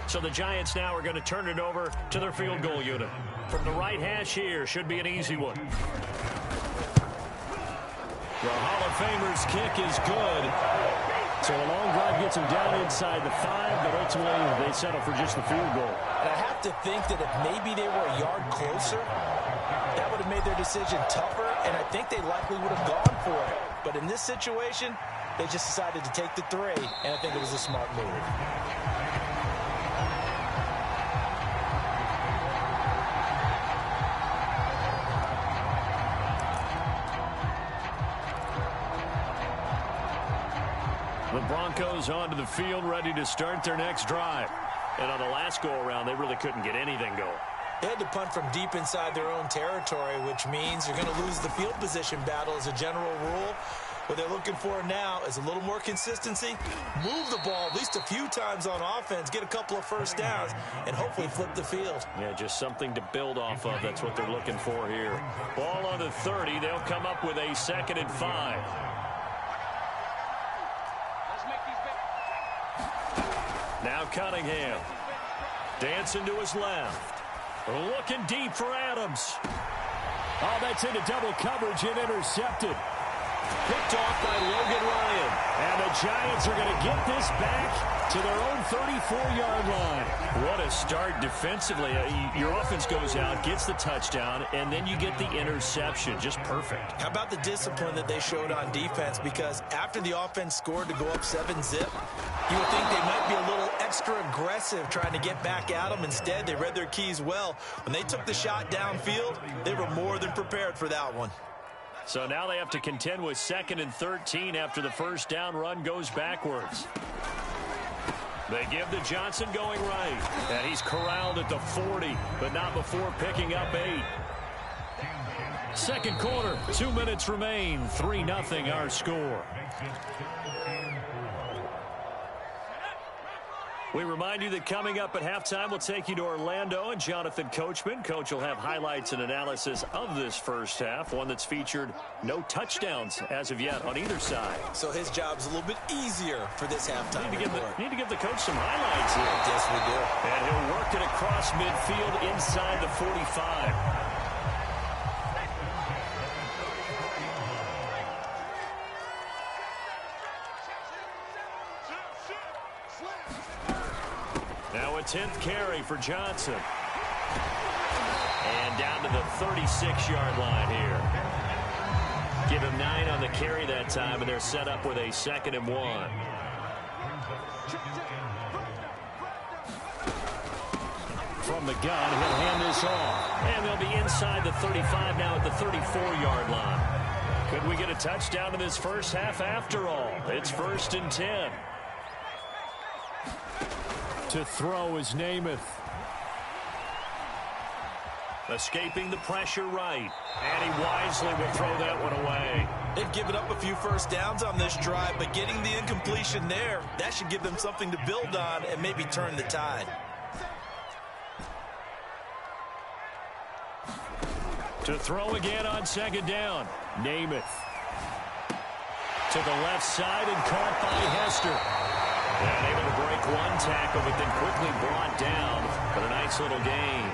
So the Giants now are going to turn it over to their field goal unit. From the right hash here, should be an easy one. The Hall of Famer's kick is good. So a long drive gets them down inside the 5, but ultimately they settle for just the field goal. And I have to think that if maybe they were a yard closer, that would have made their decision tougher, and I think they likely would have gone for it. But in this situation, they just decided to take the 3, and I think it was a smart move. The Broncos onto the field, ready to start their next drive. And on the last go-around, they really couldn't get anything going. They had to punt from deep inside their own territory, which means you're going to lose the field position battle as a general rule. What they're looking for now is a little more consistency, move the ball at least a few times on offense, get a couple of first downs, and hopefully flip the field. Yeah, just something to build off of. That's what they're looking for here. Ball on the 30. They'll come up with a 2nd and 5. Now Cunningham. Dancing to his left. Looking deep for Adams. Oh, that's into double coverage and intercepted. Picked off by Logan Ryan. And the Giants are going to get this back to their own 34-yard line. What a start defensively. Your offense goes out, gets the touchdown, and then you get the interception. Just perfect. How about the discipline that they showed on defense? Because after the offense scored to go up 7-zip, you would think they might be a little extra aggressive trying to get back at them. Instead, they read their keys well. When they took the shot downfield, they were more than prepared for that one. So now they have to contend with 2nd and 13 after the first down run goes backwards. They give to Johnson going right. And he's corralled at the 40, but not before picking up 8. Second quarter, 2 minutes remain. 3-0 our score. We remind you that coming up at halftime, we'll take you to Orlando and Jonathan Coachman. Coach will have highlights and analysis of this first half, one that's featured no touchdowns as of yet on either side. So his job's a little bit easier for this halftime. Need to give the coach some highlights here. Yes, we do. And he'll work it across midfield inside the 45. Now a 10th carry for Johnson. And down to the 36-yard line here. Give him 9 on the carry that time, and they're set up with a 2nd and 1. From the gun, he'll hand this off. And they'll be inside the 35 now at the 34-yard line. Could we get a touchdown in this first half after all? It's 1st and 10. To throw is Namath. Escaping the pressure right. And he wisely will throw that one away. They've given up a few first downs on this drive, but getting the incompletion there, that should give them something to build on and maybe turn the tide. To throw again on 2nd down. Namath. To the left side and caught by Hester. And able to break one tackle, but then quickly brought down for a nice little gain.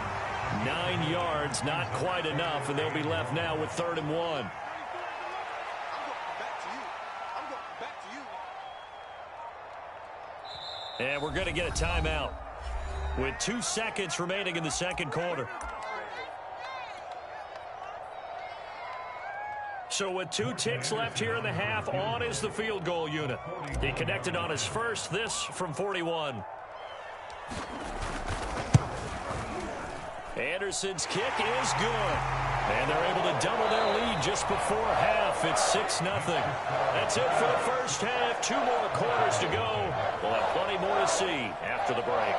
9 yards, not quite enough, and they'll be left now with 3rd and 1. And we're going to get a timeout with 2 seconds remaining in the second quarter. So with 2 ticks left here in the half, on is the field goal unit. He connected on his first, this from 41. Anderson's kick is good. And they're able to double their lead just before half. It's 6-0. That's it for the first half. 2 more quarters to go. We'll have plenty more to see after the break.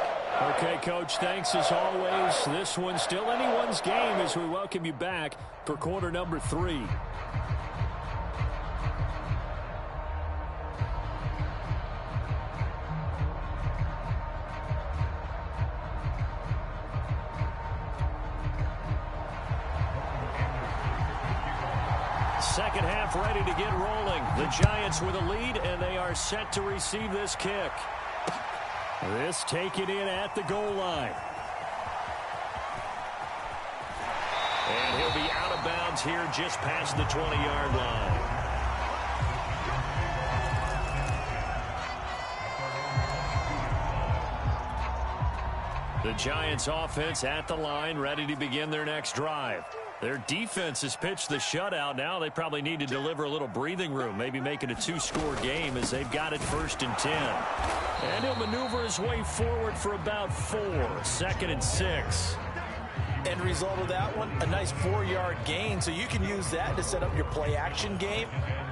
Okay, Coach, thanks as always. This one's still anyone's game as we welcome you back for quarter number 3. Second half ready to get rolling. The Giants with a lead, and they are set to receive this kick. This taken in at the goal line. And he'll be out of bounds here just past the 20-yard line. The Giants offense at the line, ready to begin their next drive. Their defense has pitched the shutout. Now they probably need to deliver a little breathing room, maybe make it a 2-score game as they've got it 1st and 10. And he'll maneuver his way forward for about 4, 2nd and 6. End result of that one, a nice 4-yard gain, so you can use that to set up your play-action game,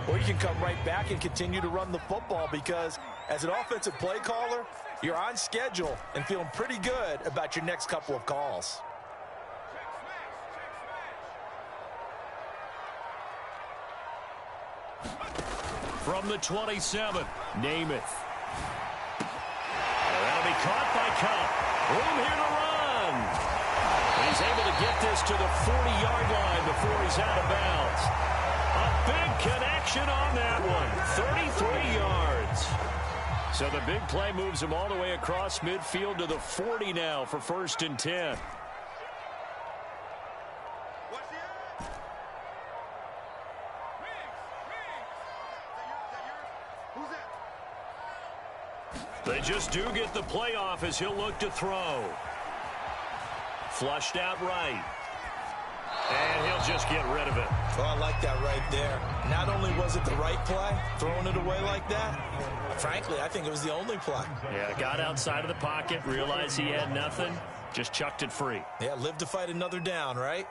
or you can come right back and continue to run the football because as an offensive play caller, you're on schedule and feeling pretty good about your next couple of calls. From the 27, Namath. That'll be caught by Cup. Room here to run. He's able to get this to the 40-yard line before he's out of bounds. A big connection on that one. 33 yards. So the big play moves him all the way across midfield to the 40 now for 1st and 10. They just do get the play off as he'll look to throw. Flushed out right. And he'll just get rid of it. Oh, I like that right there. Not only was it the right play, throwing it away like that, frankly, I think it was the only play. Yeah, got outside of the pocket, realized he had nothing, just chucked it free. Yeah, live to fight another down, right?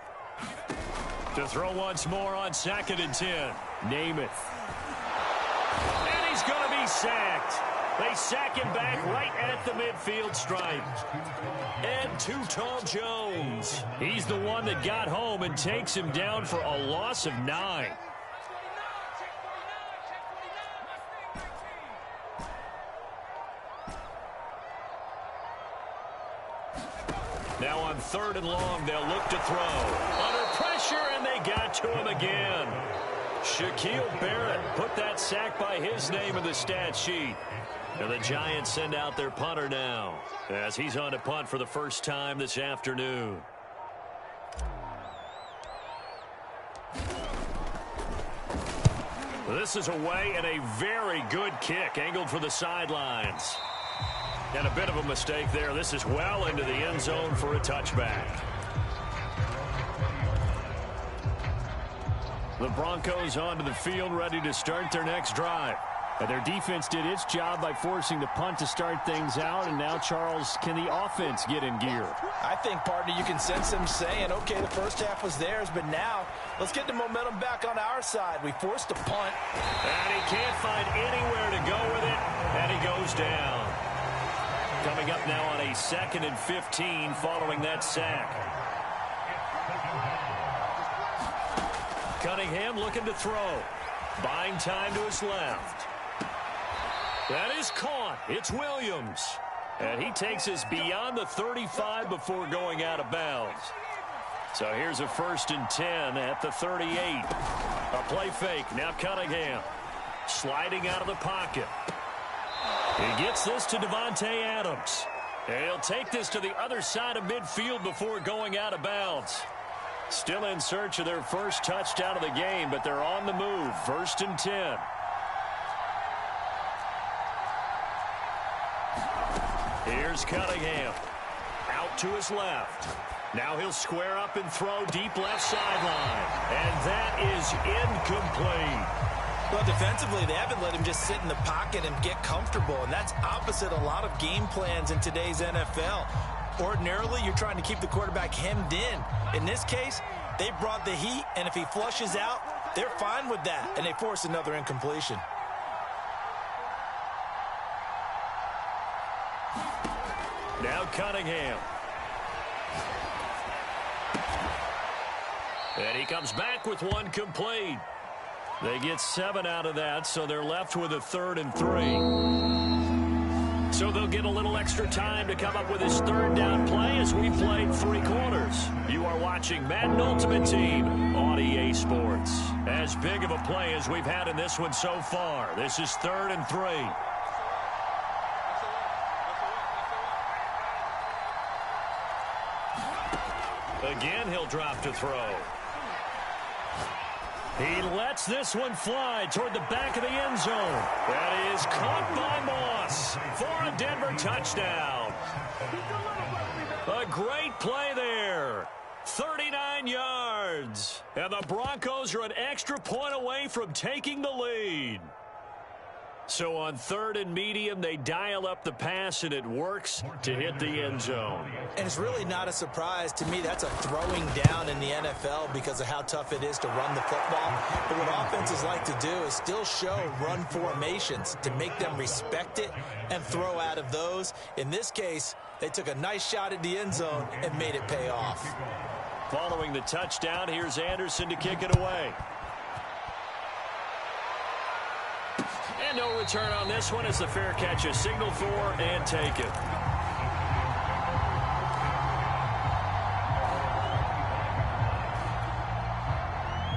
To throw once more on 2nd and 10. Namath. And he's going to be sacked. They sack him back right at the midfield stripe. And Too Tall Jones. He's the one that got home and takes him down for a loss of 9. Now on 3rd and long, they'll look to throw. Under pressure, and they got to him again. Shaquille Barrett put that sack by his name in the stat sheet. And the Giants send out their punter now as he's on to punt for the first time this afternoon. This is away and a very good kick angled for the sidelines. And a bit of a mistake there. This is well into the end zone for a touchback. The Broncos onto the field ready to start their next drive. And their defense did its job by forcing the punt to start things out. And now, Charles, can the offense get in gear? I think, partner, you can sense them saying, okay, the first half was theirs, but now let's get the momentum back on our side. We forced a punt. And he can't find anywhere to go with it, and he goes down. Coming up now on a 2nd and 15 following that sack. Cunningham looking to throw. Buying time to his left. That is caught. It's Williams. And he takes us beyond the 35 before going out of bounds. So here's a 1st and 10 at the 38. A play fake. Now Cunningham. Sliding out of the pocket. He gets this to Devontae Adams. And he'll take this to the other side of midfield before going out of bounds. Still in search of their first touchdown of the game, but they're on the move. 1st and 10. Here's Cunningham. Out to his left. Now he'll square up and throw deep left sideline. And that is incomplete. Well, defensively, they haven't let him just sit in the pocket and get comfortable, and that's opposite a lot of game plans in today's NFL. Ordinarily, you're trying to keep the quarterback hemmed in. In this case, they brought the heat, and if he flushes out, they're fine with that, and they force another incompletion. Now Cunningham. And he comes back with one complete. They get 7 out of that, so they're left with a 3rd and 3. So they'll get a little extra time to come up with his 3rd down play as we played 3 quarters. You are watching Madden Ultimate Team on EA Sports. As big of a play as we've had in this one so far. This is 3rd and 3. Again, he'll drop to throw. He lets this one fly toward the back of the end zone. That is caught by Moss for a Denver touchdown. A great play there. 39 yards. And the Broncos are an extra point away from taking the lead. So on 3rd and medium, they dial up the pass, and it works to hit the end zone. And it's really not a surprise to me. That's a throwing down in the NFL because of how tough it is to run the football. But what offenses like to do is still show run formations to make them respect it and throw out of those. In this case, they took a nice shot at the end zone and made it pay off. Following the touchdown, here's Anderson to kick it away. And no return on this one as the fair catch is signaled for and taken.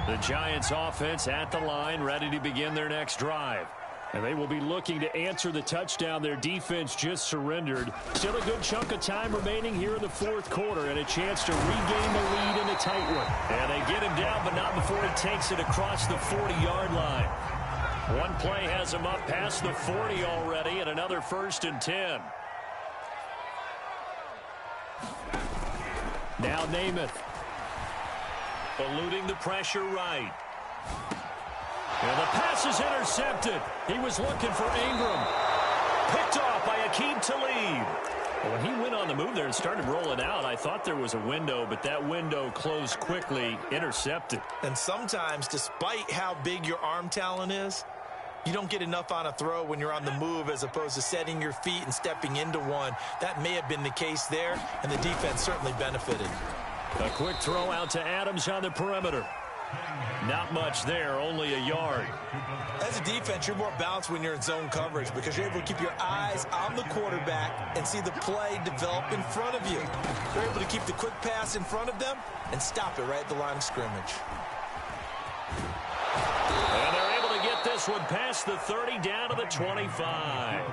The Giants offense at the line, ready to begin their next drive. And they will be looking to answer the touchdown their defense just surrendered. Still a good chunk of time remaining here in the 4th quarter and a chance to regain the lead in a tight one. And they get him down, but not before he takes it across the 40-yard line. One play has him up past the 40 already, and another 1st and 10. Now Namath. Eluding the pressure right. And the pass is intercepted. He was looking for Ingram. Picked off by Aqib Talib. Well, when he went on the move there and started rolling out, I thought there was a window, but that window closed quickly, intercepted. And sometimes, despite how big your arm talent is, you don't get enough on a throw when you're on the move as opposed to setting your feet and stepping into one. That may have been the case there, and the defense certainly benefited. A quick throw out to Adams on the perimeter. Not much there, only a yard. As a defense, you're more balanced when you're in zone coverage because you're able to keep your eyes on the quarterback and see the play develop in front of you. You're able to keep the quick pass in front of them and stop it right at the line of scrimmage. And they're able to get this one past the 30 down to the 25.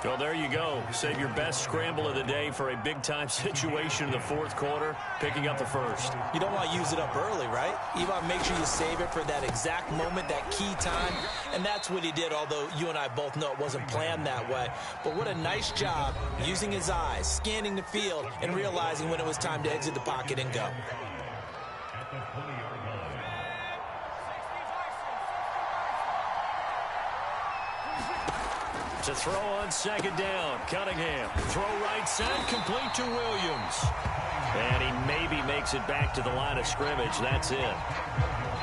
Well, there you go. Save your best scramble of the day for a big-time situation in the 4th quarter, picking up the 1st. You don't want to use it up early, right? You want to make sure you save it for that exact moment, that key time, and that's what he did, although you and I both know it wasn't planned that way. But what a nice job using his eyes, scanning the field, and realizing when it was time to exit the pocket and go. To throw on 2nd down, Cunningham. Throw right side, complete to Williams. And he maybe makes it back to the line of scrimmage. That's it.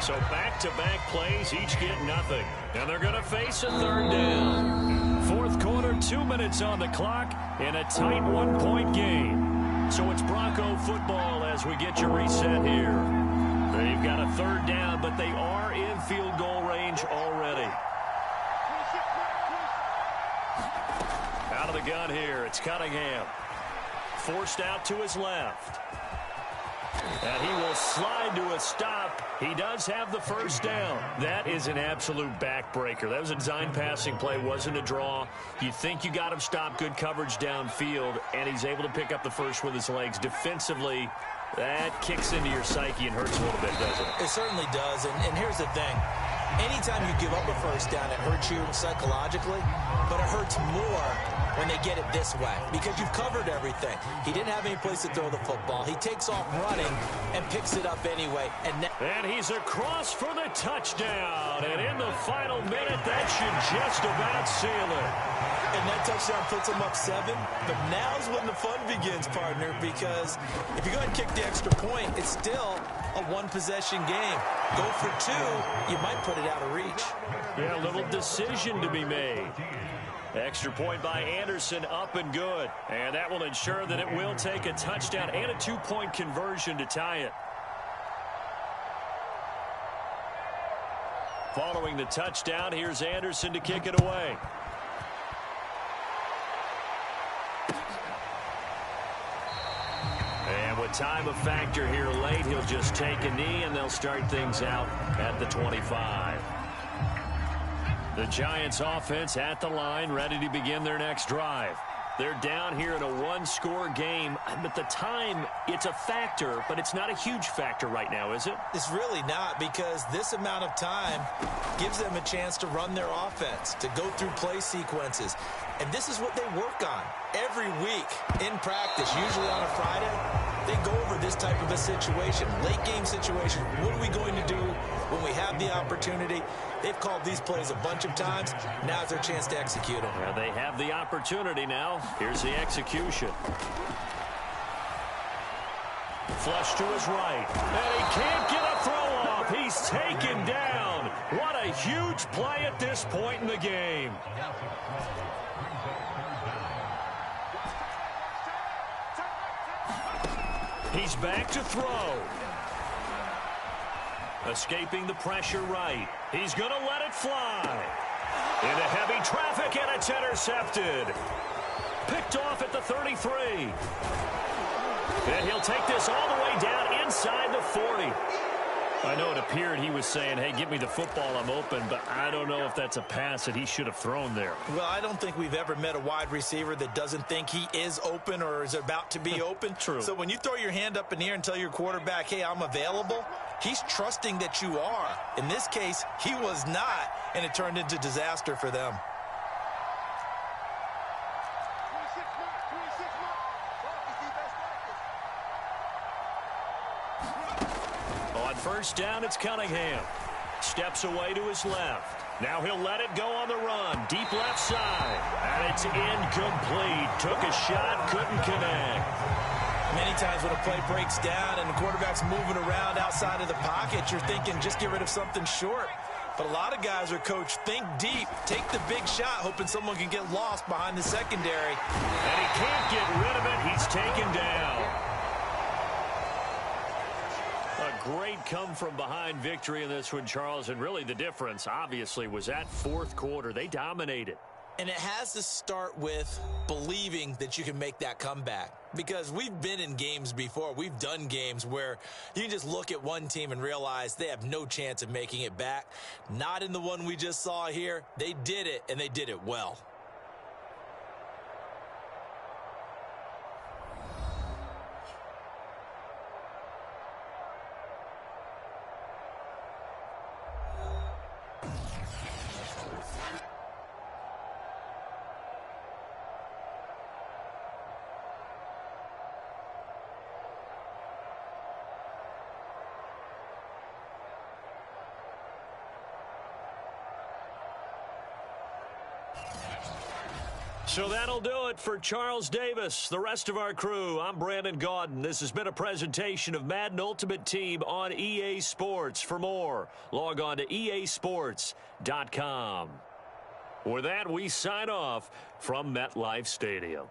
So back-to-back plays, each get nothing. And they're going to face a 3rd down. 4th quarter, 2 minutes on the clock in a tight 1-point game. So it's Bronco football as we get your reset here. They've got a 3rd down, but they are in field goal range already. Out of the gun here, it's Cunningham. Forced out to his left. And he will slide to a stop. He does have the first down. That is an absolute backbreaker. That was a design passing play, wasn't a draw. You think you got him stopped, good coverage downfield, and he's able to pick up the first with his legs. Defensively, that kicks into your psyche and hurts a little bit, doesn't it? It certainly does, and here's the thing. Anytime you give up a first down, it hurts you psychologically, but it hurts more when they get it this way because you've covered everything. He didn't have any place to throw the football. He takes off running and picks it up anyway. And he's across for the touchdown. And in the final minute, that should just about seal it. And that touchdown puts him up 7. But now's when the fun begins, partner, because if you go ahead and kick the extra point, it's still a one-possession game. Go for 2, you might put it out of reach. Yeah, a little decision to be made. Extra point by Anderson, up and good. And that will ensure that it will take a touchdown and a 2-point conversion to tie it. Following the touchdown, here's Anderson to kick it away. And with time a factor here late, he'll just take a knee, and they'll start things out at the 25. The Giants offense at the line, ready to begin their next drive. They're down here in a one-score game. At the time, it's a factor, but it's not a huge factor right now, is it? It's really not, because this amount of time gives them a chance to run their offense, to go through play sequences. And this is what they work on every week in practice, usually on a Friday. They go over this type of a situation, late game situation. What are we going to do when we have the opportunity? They've called these plays a bunch of times. Now's their chance to execute them. Well, they have the opportunity now. Here's the execution. Flush to his right. And he can't get a throw off. He's taken down. What a huge play at this point in the game. He's back to throw. Escaping the pressure right. He's going to let it fly. Into heavy traffic, and it's intercepted. Picked off at the 33. And he'll take this all the way down inside the 40. I know it appeared he was saying, hey, give me the football, I'm open, but I don't know if that's a pass that he should have thrown there. Well, I don't think we've ever met a wide receiver that doesn't think he is open or is about to be open. True. So when you throw your hand up in the air and tell your quarterback, hey, I'm available, he's trusting that you are. In this case, he was not, and it turned into disaster for them. First down, it's Cunningham. Steps away to his left. Now he'll let it go on the run. Deep left side. And it's incomplete. Took a shot, couldn't connect. Many times when a play breaks down and the quarterback's moving around outside of the pocket, you're thinking just get rid of something short. But a lot of guys are coached, think deep, take the big shot, hoping someone can get lost behind the secondary. And he can't get rid of it. He's taken down. Great come-from-behind victory in this one, Charles, and really the difference, obviously, was that fourth quarter. They dominated. And it has to start with believing that you can make that comeback. Because we've been in games before. We've done games where you can just look at one team and realize they have no chance of making it back. Not in the one we just saw here. They did it, and they did it well. So that'll do it for Charles Davis, the rest of our crew. I'm Brandon Gaudin. This has been a presentation of Madden Ultimate Team on EA Sports. For more, log on to easports.com. With that, we sign off from MetLife Stadium.